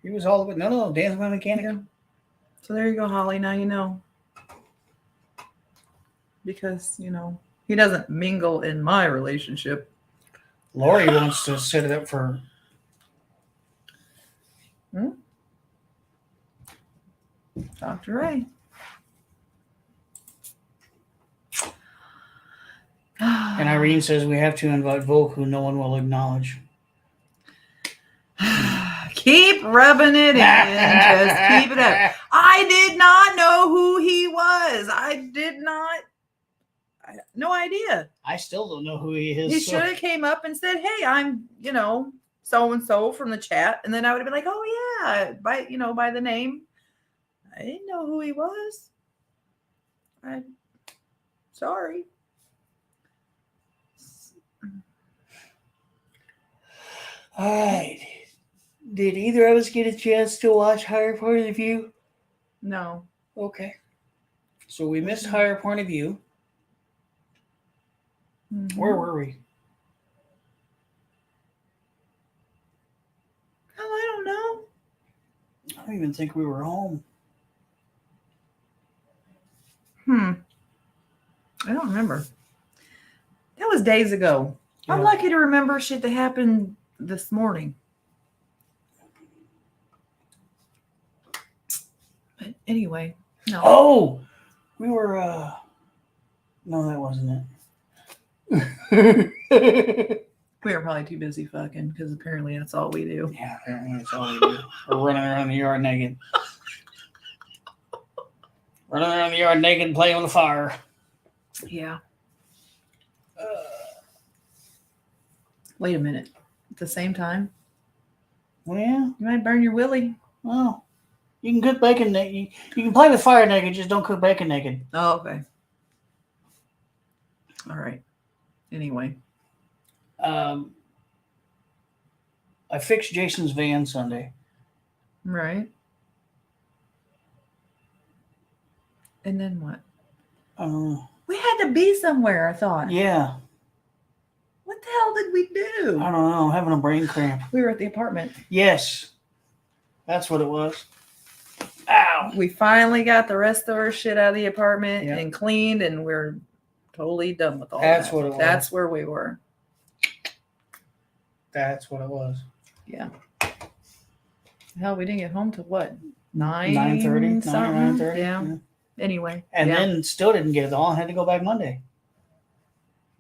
S2: He was all the way. No, Dan's my mechanic.
S1: Yeah. So there you go, Holly. Now you know. Because, he doesn't mingle in my relationship.
S2: Lori wants to set it up for.
S1: Dr. Ray.
S2: And Irene says we have to invite Volk, who no one will acknowledge.
S1: Keep rubbing it in. Just keep it up. I did not know who he was. No idea.
S2: I still don't know who he is.
S1: He should have came up and said, "Hey, I'm, so-and-so from the chat." And then I would have been like, "Oh yeah," by the name. I didn't know who he was. Sorry.
S2: All right. Did either of us get a chance to watch Higher Point of View?
S1: No.
S2: Okay. So we missed Higher Point of View. Mm-hmm. Where were we?
S1: Oh, I don't know.
S2: I don't even think we were home.
S1: I don't remember. That was days ago. Yeah. I'm lucky to remember shit that happened this morning. But anyway, no.
S2: Oh, we were. No, that wasn't
S1: it. We were probably too busy fucking because apparently that's all we do.
S2: Yeah, apparently that's all we do. We're running around the yard naked. Running around the yard naked and playing with the fire.
S1: Yeah. Wait a minute. At the same time?
S2: Well, yeah.
S1: You might burn your willy.
S2: Oh. You can cook bacon naked. You can play with fire naked, just don't cook bacon naked.
S1: Oh, okay. All right. Anyway.
S2: I fixed Jason's van Sunday.
S1: Right. And then what? We had to be somewhere, I thought.
S2: Yeah.
S1: What the hell did we do?
S2: I don't know. I'm having a brain cramp.
S1: We were at the apartment.
S2: Yes. That's what it was. Ow.
S1: We finally got the rest of our shit out of the apartment and cleaned, and we're totally done with all that.
S2: That's what it was.
S1: That's where we were.
S2: That's what it was.
S1: Yeah. Hell, we didn't get home till what?
S2: 9:30.
S1: 9:30. Yeah. Anyway.
S2: And then still didn't get it all. I had to go back Monday.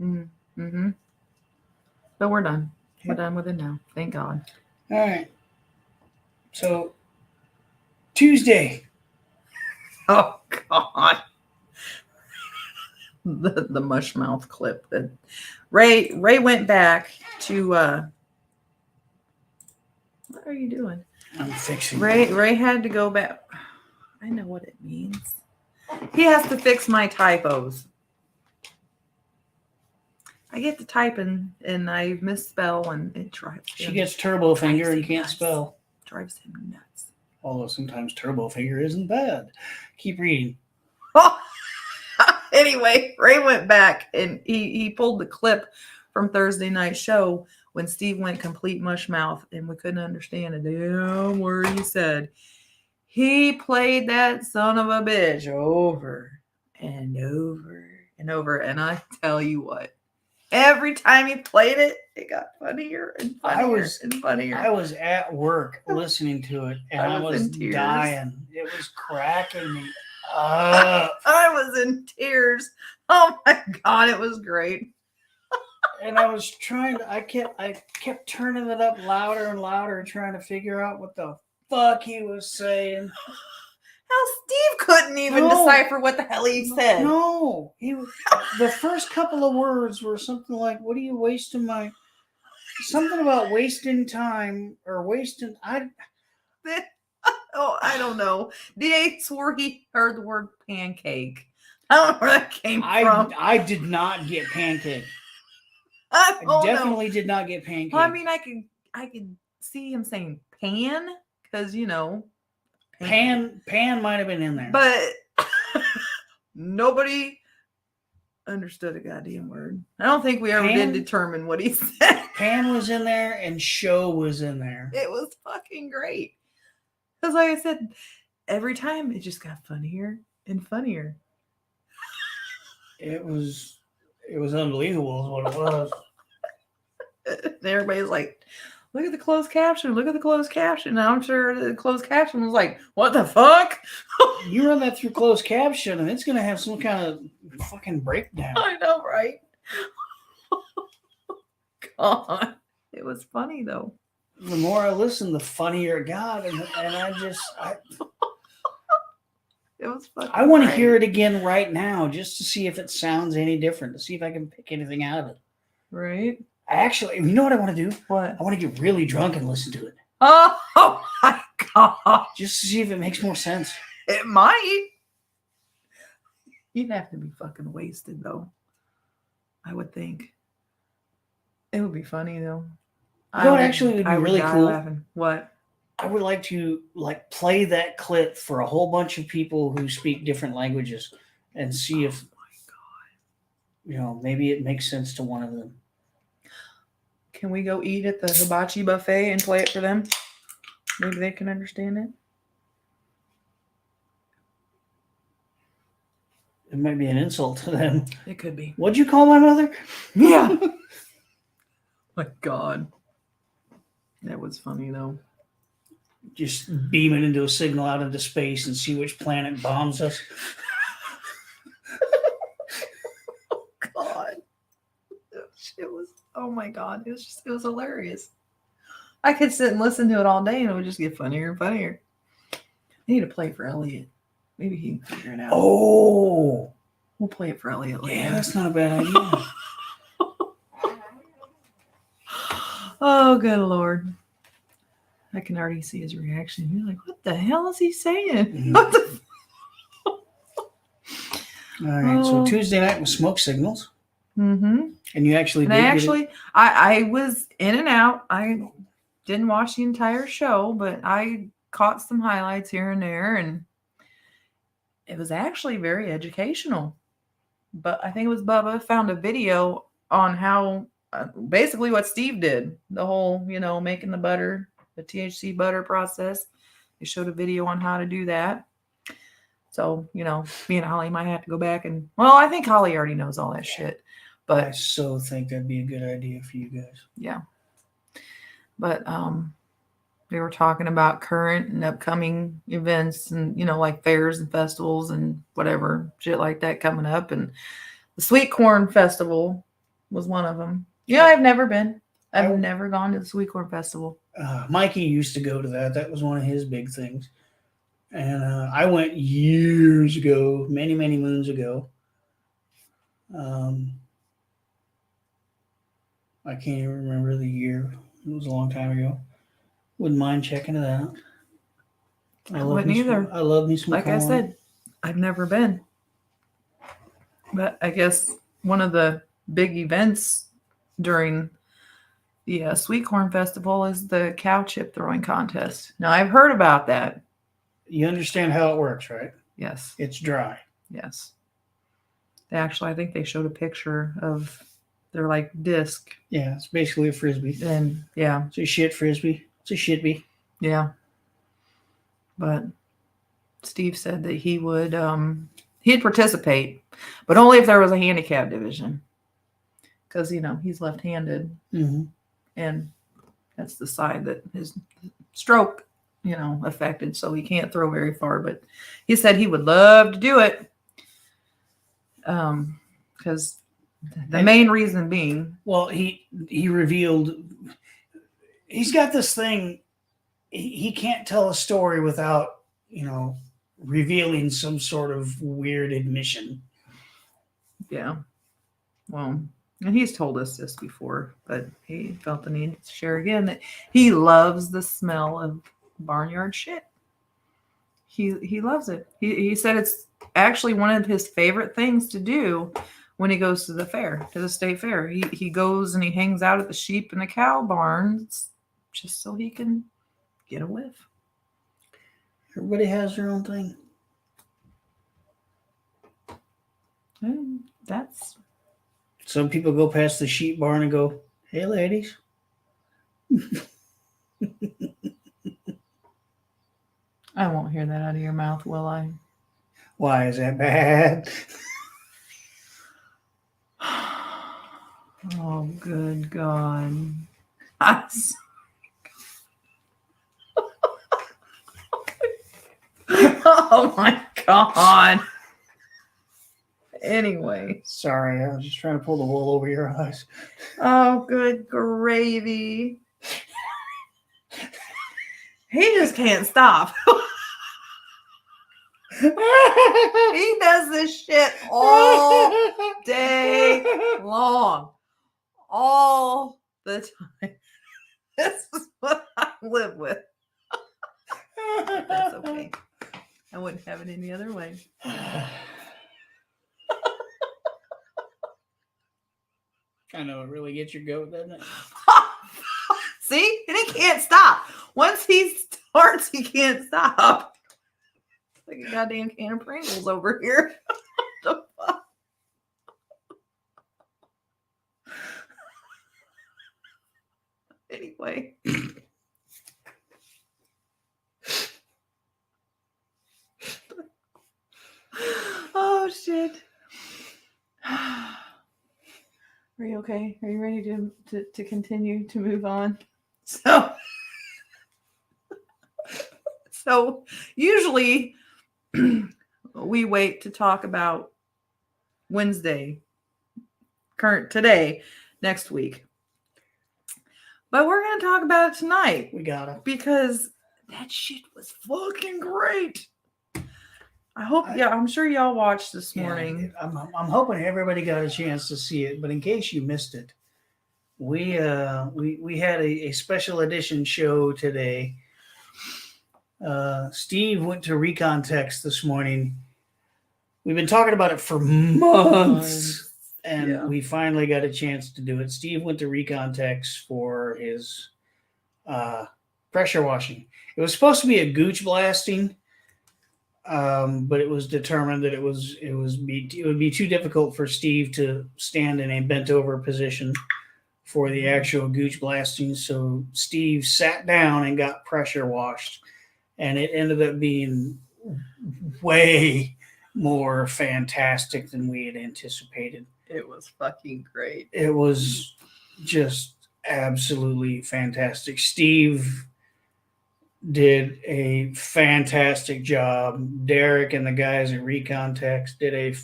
S1: Mm-hmm. But we're done. We're done with it now. Thank God.
S2: All right. So Tuesday.
S1: Oh God. The mush mouth clip that Ray went back to what are you doing?
S2: I'm fixing
S1: Ray had to go back. I know what it means. He has to fix my typos. I get to typing and I misspell and it drives him.
S2: She gets turbo finger and can't spell.
S1: Drives him nuts.
S2: Although sometimes turbo finger isn't bad. Keep reading.
S1: Oh. Anyway, Ray went back and he pulled the clip from Thursday night show when Steve went complete mush mouth and we couldn't understand a damn word he said. He played that son of a bitch over and over and over. And I tell you what, every time he played it, it got funnier and funnier and funnier.
S2: I was at work listening to it and I was dying. It was cracking me up.
S1: I was in tears. Oh my God, it was great.
S2: And I was trying to, I kept turning it up louder and louder and trying to figure out what the fuck he was saying.
S1: Hell, Steve couldn't even decipher what the hell he said.
S2: No, the first couple of words were something like, "What are you wasting my?" Something about wasting time or wasting. I
S1: don't know. DA swore he heard the word pancake. I don't know where that came from.
S2: I did not get pancake.
S1: I
S2: definitely did not get pancake.
S1: Well, I mean, I could see him saying pan because
S2: pan might have been in there,
S1: but nobody understood a goddamn word. I don't think we ever did determine what he said.
S2: Pan was in there and Show was in there.
S1: It was fucking great. Because like I said, every time it just got funnier and funnier.
S2: It was unbelievable is what it was.
S1: And everybody's like, look at the closed caption. Look at the closed caption. And I'm sure the closed caption was like, what the fuck?
S2: You run that through closed caption and it's going to have some kind of fucking breakdown.
S1: I know, right? God. It was funny, though.
S2: The more I listened, the funnier it got. And
S1: it was fucking
S2: I want to hear it again right now just to see if it sounds any different, to see if I can pick anything out of it.
S1: Right?
S2: Actually, you know what I want to do?
S1: What?
S2: I want to get really drunk and listen to it.
S1: Oh my God.
S2: Just to see if it makes more sense.
S1: It might. You'd have to be fucking wasted, though. I would think. It would be funny, though.
S2: You know what actually would be really cool?
S1: Laughing. What?
S2: I would like to play that clip for a whole bunch of people who speak different languages and see if, maybe it makes sense to one of them.
S1: Can we go eat at the hibachi buffet and play it for them? Maybe they can understand it.
S2: It might be an insult to them.
S1: It could be.
S2: What'd you call my mother?
S1: Yeah. My God. That was funny, though.
S2: Just beam it into a signal out into space and see which planet bombs us.
S1: Oh, God. It was, oh, my God. It was hilarious. I could sit and listen to it all day and it would just get funnier and funnier. I need to play for Elliot. Maybe he can figure it out.
S2: Oh.
S1: We'll play it for Elliot later.
S2: Yeah, that's not a bad idea.
S1: Oh, good Lord. I can already see his reaction. He's like, what the hell is he saying?
S2: Mm-hmm.
S1: What the
S2: All right, so Tuesday night was Smoke Signals.
S1: Mm-hmm.
S2: And you actually
S1: I was in and out. I didn't watch the entire show, but I caught some highlights here and there, and it was actually very educational. But I think it was Bubba found a video on how basically what Steve did, the whole, making the butter, the THC butter process. They showed a video on how to do that. So, me and Holly might have to go back and, I think Holly already knows all that shit. But
S2: I so think that'd be a good idea for you guys.
S1: Yeah. But they were talking about current and upcoming events and, like fairs and festivals and whatever shit like that coming up. And the Sweet Corn Festival was one of them. Yeah, I've never been. I've never gone to the Sweet Corn Festival.
S2: Mikey used to go to that. That was one of his big things. And I went years ago, many, many moons ago. I can't even remember the year. It was a long time ago. Wouldn't mind checking it out.
S1: I wouldn't either.
S2: I love me some
S1: corn. I said, I've never been. But I guess one of the big events during the Sweet Corn Festival is the cow chip throwing contest. Now, I've heard about that.
S2: You understand how it works, right?
S1: Yes.
S2: It's dry.
S1: Yes. Actually, I think they showed a picture of their disc.
S2: Yeah, it's basically a frisbee.
S1: And yeah.
S2: It's a shit frisbee. It's a shitbee.
S1: Yeah. But Steve said that he would he'd participate, but only if there was a handicap division. Because, he's left-handed.
S2: Mm-hmm.
S1: And that's the side that his stroke, affected. So he can't throw very far. But he said he would love to do it. Because the main reason being.
S2: Well, he revealed he's got this thing. He can't tell a story without, revealing some sort of weird admission.
S1: Yeah. Well, and he's told us this before, but he felt the need to share again that he loves the smell of barnyard shit. He loves it. He said it's actually one of his favorite things to do when he goes to the fair, to the state fair. He goes and he hangs out at the sheep and the cow barns just so he can get a whiff.
S2: Everybody has their own thing.
S1: That's.
S2: Some people go past the sheep barn and go, "Hey, ladies."
S1: I won't hear that out of your mouth, will I?
S2: Why is that bad?
S1: Oh, good God. Oh, my God. Anyway.
S2: Sorry, I was just trying to pull the wool over your eyes.
S1: Oh, good gravy. He just can't stop. He does this shit all day long. All the time. This is what I live with. That's okay. I wouldn't have it any other way.
S2: I know, it really gets your goat, doesn't it?
S1: See? And he can't stop. Once he starts, he can't stop. Like a goddamn can of Pringles over here. What the fuck? Anyway. Oh, shit. Are you okay? Are you ready to continue to move on? So usually we wait to talk about Wednesday, today, next week. But we're going to talk about it tonight.
S2: We gotta.
S1: Because that shit was fucking great. I'm sure y'all watched this morning.
S2: I'm hoping everybody got a chance to see it, but in case you missed it, we had a special edition show today. Steve went to Recon Text this morning. We've been talking about it for months, and we finally got a chance to do it. Steve went to Recon Text for his pressure washing. It was supposed to be a gooch blasting, but it was determined that it would be too difficult for Steve to stand in a bent over position for the actual gooch blasting. So Steve sat down and got pressure washed, and it ended up being way more fantastic than we had anticipated.
S1: It was fucking great.
S2: It was just absolutely fantastic. Steve did a fantastic job. Derek and the guys at Recon Text did a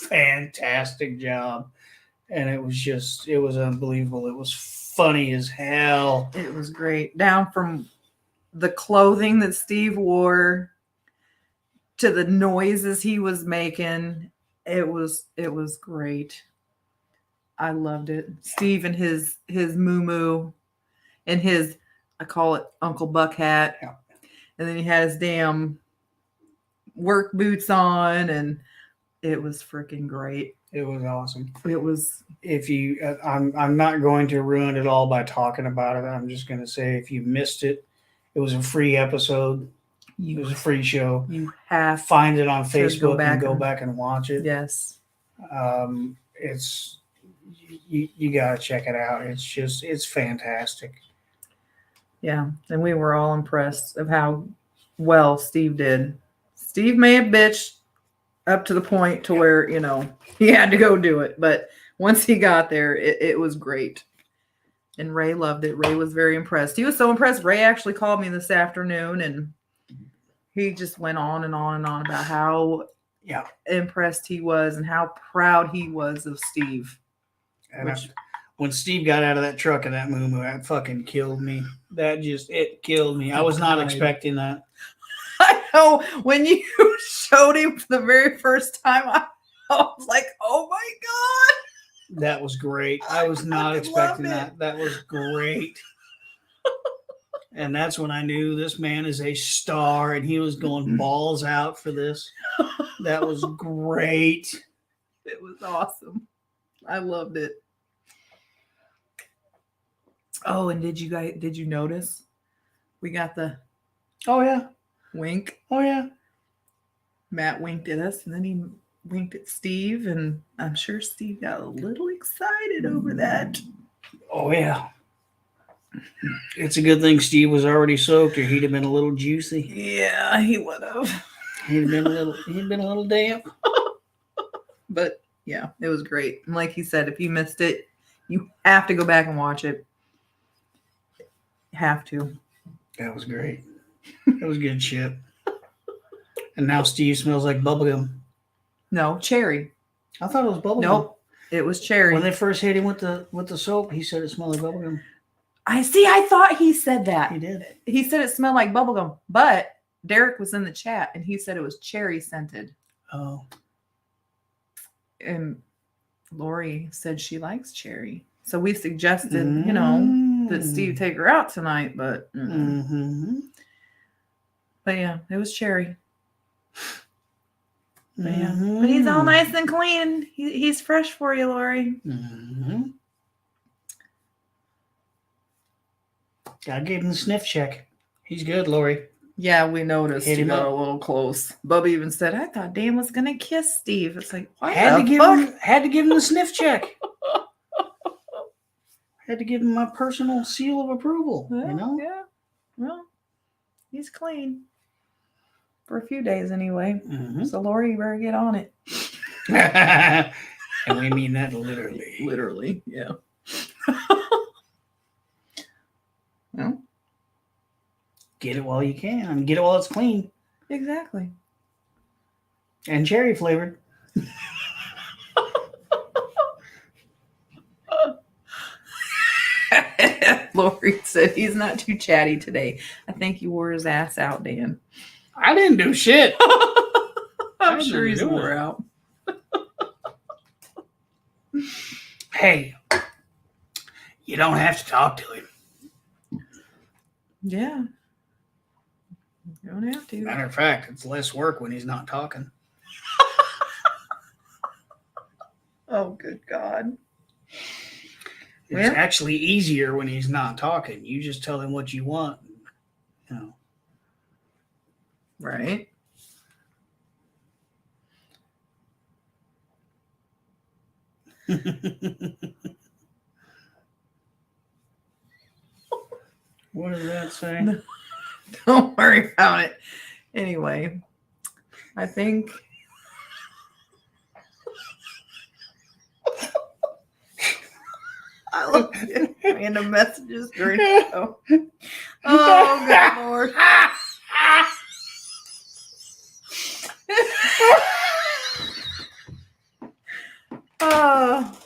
S2: fantastic job. And it was unbelievable. It was funny as hell.
S1: It was great. Down from the clothing that Steve wore to the noises he was making. It was great. I loved it. Steve and his moo-moo and his, I call it Uncle Buck hat.
S2: Yeah. And
S1: then he had his damn work boots on, and it was freaking great.
S2: It was awesome.
S1: It was.
S2: I'm not going to ruin it all by talking about it. I'm just going to say, if you missed it, it was a free episode. It was a free show.
S1: You have
S2: find it on Facebook and go back and watch it.
S1: Yes.
S2: It's you got to check it out. It's fantastic.
S1: Yeah, and we were all impressed of how well Steve did. Steve may have bitched up to the point to where, he had to go do it. But once he got there, it was great. And Ray loved it. Ray was very impressed. He was so impressed. Ray actually called me this afternoon, and he just went on and on and on about how impressed he was and how proud he was of Steve.
S2: And when Steve got out of that truck and that moo-moo, that fucking killed me. It killed me. I was not expecting that.
S1: I know. When you showed him for the very first time, I was like, oh my God.
S2: That was great. I was not expecting that. That was great. And that's when I knew this man is a star, and he was going balls out for this. That was great.
S1: It was awesome. I loved it. Oh, and did you notice? We got the
S2: wink.
S1: Oh yeah. Matt winked at us, and then he winked at Steve, and I'm sure Steve got a little excited over that.
S2: Oh, yeah. It's a good thing Steve was already soaked, or he'd have been a little juicy.
S1: Yeah, he would have.
S2: He'd been a little damp.
S1: But yeah, it was great. And like he said, if you missed it, you have to go back and watch it. Have to.
S2: That was great. That was good shit. And now Steve smells like bubblegum.
S1: No, cherry.
S2: I thought it was bubblegum.
S1: Nope, it was cherry.
S2: When they first hit him with the soap, he said it smelled like bubblegum.
S1: I thought he said that.
S2: He did.
S1: He said it smelled like bubblegum, but Derek was in the chat and he said it was cherry scented.
S2: Oh.
S1: And Lori said she likes cherry. So we suggested, that Steve take her out tonight, but but yeah, it was cherry. But yeah, but he's all nice and clean. He's fresh for you, Lori.
S2: I gave him the sniff check. He's good, Lori.
S1: Yeah, we noticed. He got a little close. Bubba even said, "I thought Dan was gonna kiss Steve." It's like, what
S2: had to give him the sniff check. Had to give him my personal seal of approval.
S1: Well, yeah. Well, he's clean for a few days anyway. So Lori, you better get on it.
S2: And we mean that literally.
S1: Literally, yeah. Well,
S2: get it while you can. Get it while it's clean.
S1: Exactly.
S2: And cherry flavored.
S1: Lori said he's not too chatty today. I think he wore his ass out, Dan.
S2: I didn't do shit.
S1: I'm sure he's wore out.
S2: Hey, you don't have to talk to him.
S1: Yeah. You don't have to.
S2: Matter of fact, it's less work when he's not talking.
S1: Oh, good God.
S2: It's actually easier when he's not talking. You just tell him what you want.
S1: Right.
S2: What does that say?
S1: Don't worry about it. Anyway, I think I look at random messages during the show. Oh, good Lord.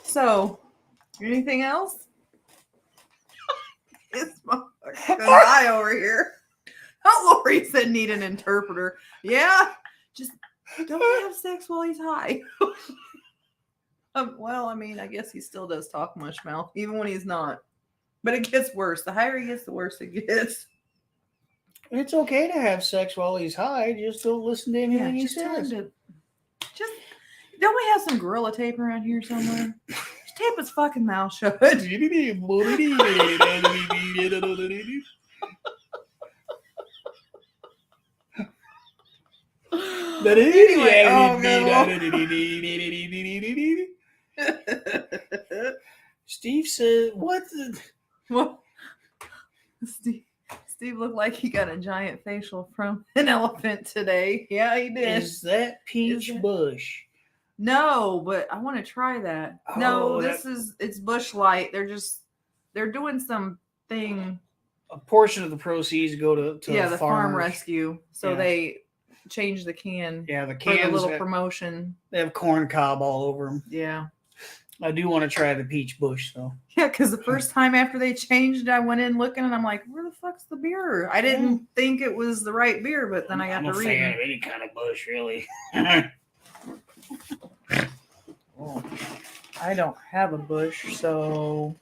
S1: So, anything else? It's my guy over here. Oh, Lori said need an interpreter. Yeah, just don't have sex while he's high. Well, I mean, I guess he still does talk mush mouth, even when he's not. But it gets worse. The higher he gets, the worse it gets.
S2: It's okay to have sex while he's high. Just don't listen to anything he says.
S1: Just don't we have some gorilla tape around here somewhere? Just tape his fucking mouth shut.
S2: Anyway, Steve said, "What the?"
S1: What? Steve looked like he got a giant facial from an elephant today. Yeah, he did.
S2: Is that peach bush?
S1: No, but I want to try that. Oh, no, it's Bush Light. They're doing something.
S2: A portion of the proceeds go to
S1: the farm rescue. So they change the can.
S2: Yeah, the cans.
S1: For the little promotion.
S2: They have corn cob all over them.
S1: Yeah.
S2: I do want to try the peach bush though.
S1: Yeah, because the first time after they changed, I went in looking and I'm like, where the fuck's the beer? I didn't think it was the right beer, but then I got to read.
S2: I'm a fan of any kind of bush, really.
S1: Well, I don't have a bush, so.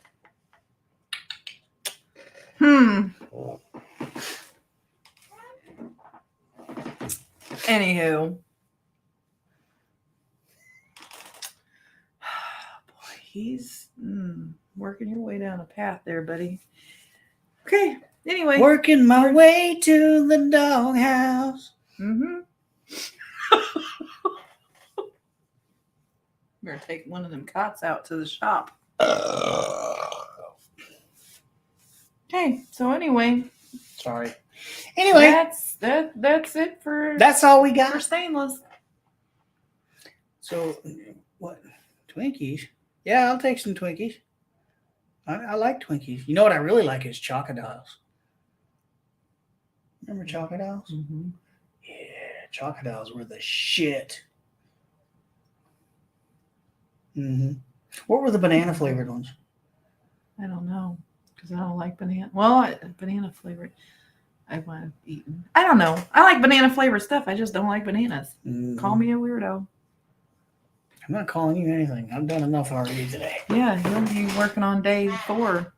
S1: Anywho. He's working your way down a path there, buddy. Okay. Anyway.
S2: Working my way to the doghouse.
S1: Better take one of them cots out to the shop. Okay, so anyway.
S2: Sorry. Anyway.
S1: That's it for...
S2: That's all we got.
S1: For stainless.
S2: So, what? Twinkies? Yeah, I'll take some Twinkies. I like Twinkies. You know what I really like is Chocodiles. Remember Chocodiles?
S1: Mm-hmm.
S2: Yeah, Chocodiles were the shit. Mm-hmm. What were the banana flavored ones?
S1: I don't know, because I don't like banana. Well, banana flavored. I want to eat. I don't know. I like banana flavored stuff. I just don't like bananas. Mm-hmm. Call me a weirdo.
S2: I'm not calling you anything. I've done enough already today.
S1: Yeah, you'll be working on day 4 or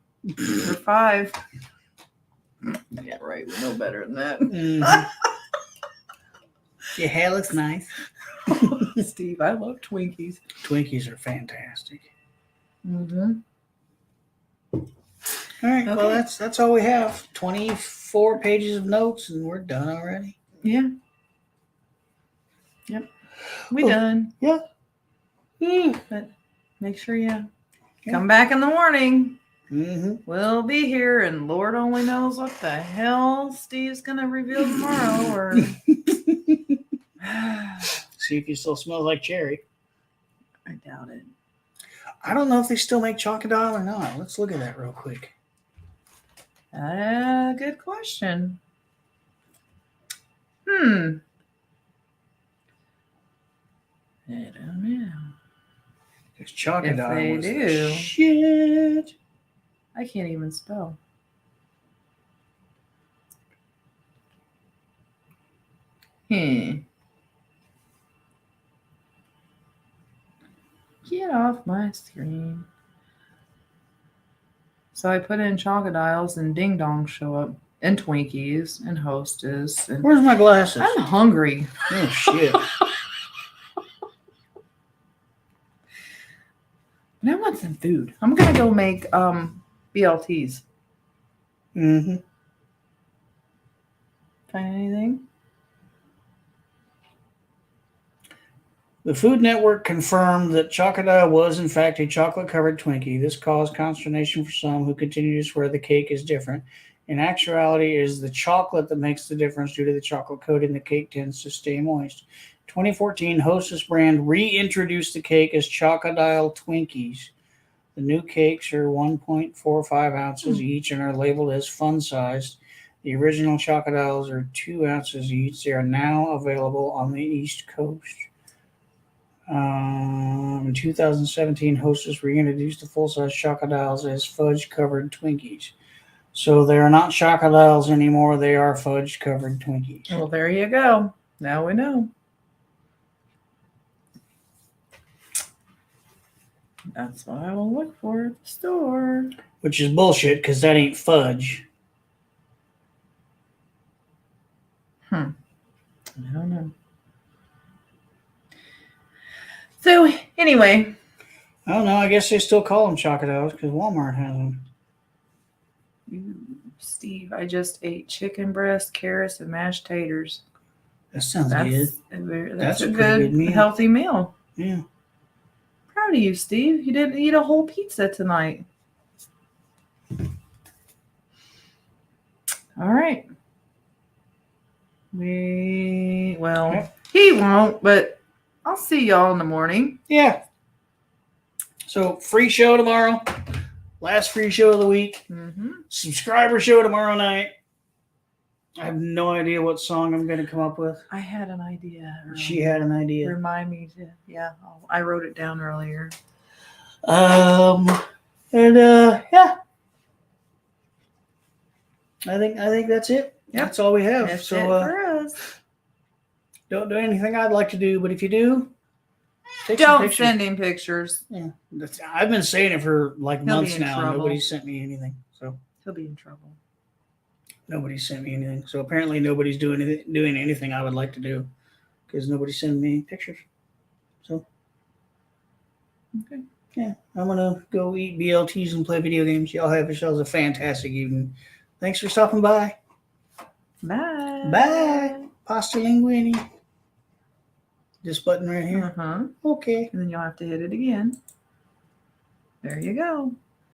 S1: 5. Yeah, right. We know better than that.
S2: Mm-hmm. Your hair looks nice.
S1: Steve, I love Twinkies.
S2: Twinkies are fantastic.
S1: Mm-hmm.
S2: All right. Okay. Well, that's all we have. 24 pages of notes, and we're done already.
S1: Yeah. Yep. We done.
S2: Yeah.
S1: But make sure you come back in the morning.
S2: Mm-hmm.
S1: We'll be here, and Lord only knows what the hell Steve's gonna reveal tomorrow. Or
S2: see if he still smells like cherry.
S1: I doubt it.
S2: I don't know if they still make Chocodile or not. Let's look at that real quick.
S1: Good question. I don't know.
S2: Because Chocodile was
S1: do.
S2: The shit.
S1: I can't even spell. Get off my screen. So I put in Chocodiles, and Ding Dongs show up, and Twinkies, and Hostess. And
S2: where's my glasses?
S1: I'm hungry.
S2: Oh, shit.
S1: And I want some food. I'm going to go make BLTs.
S2: Mm-hmm.
S1: Find anything?
S2: The Food Network confirmed that Chocodile was, in fact, a chocolate-covered Twinkie. This caused consternation for some who continue to swear the cake is different. In actuality, it is the chocolate that makes the difference due to the chocolate coating. The cake tends to stay moist. 2014, Hostess brand reintroduced the cake as Chocodile Twinkies. The new cakes are 1.45 ounces each and are labeled as fun-sized. The original Chocodiles are 2 ounces each. They are now available on the East Coast. In 2017, Hostess reintroduced the full-size Chocodiles as fudge-covered Twinkies. So they are not Chocodiles anymore. They are fudge-covered Twinkies.
S1: Well, there you go. Now we know. That's what I will look for at the store.
S2: Which is bullshit, because that ain't fudge.
S1: I don't know. So, anyway.
S2: I don't know. I guess they still call them Chocodiles because Walmart has them.
S1: Steve, I just ate chicken breast, carrots, and mashed taters.
S2: That sounds good.
S1: That's a good meal. Healthy meal.
S2: Yeah.
S1: Proud of you, Steve. You didn't eat a whole pizza tonight. All right. He won't, but I'll see y'all in the morning.
S2: Yeah. So, free show tomorrow. Last free show of the week.
S1: Mm-hmm.
S2: Subscriber show tomorrow night. I have no idea what song I'm going to come up with.
S1: I had an idea.
S2: She had an idea.
S1: Remind me to, yeah. I wrote it down earlier.
S2: Yeah. I think that's it. Yep. That's all we have.
S1: That's it for us.
S2: Don't do anything I'd like to do, but if you do,
S1: don't send him pictures.
S2: Yeah, I've been saying it for like months now. Nobody's sent me anything, so
S1: he'll be in trouble.
S2: Nobody's sent me anything, so apparently nobody's doing anything I would like to do because nobody's sending me pictures. So,
S1: okay,
S2: yeah, I'm gonna go eat BLTs and play video games. Y'all have yourselves a fantastic evening. Thanks for stopping by.
S1: Bye.
S2: Bye. Pasta linguine. This button right here?
S1: Uh-huh.
S2: Okay.
S1: And then you'll have to hit it again. There you go.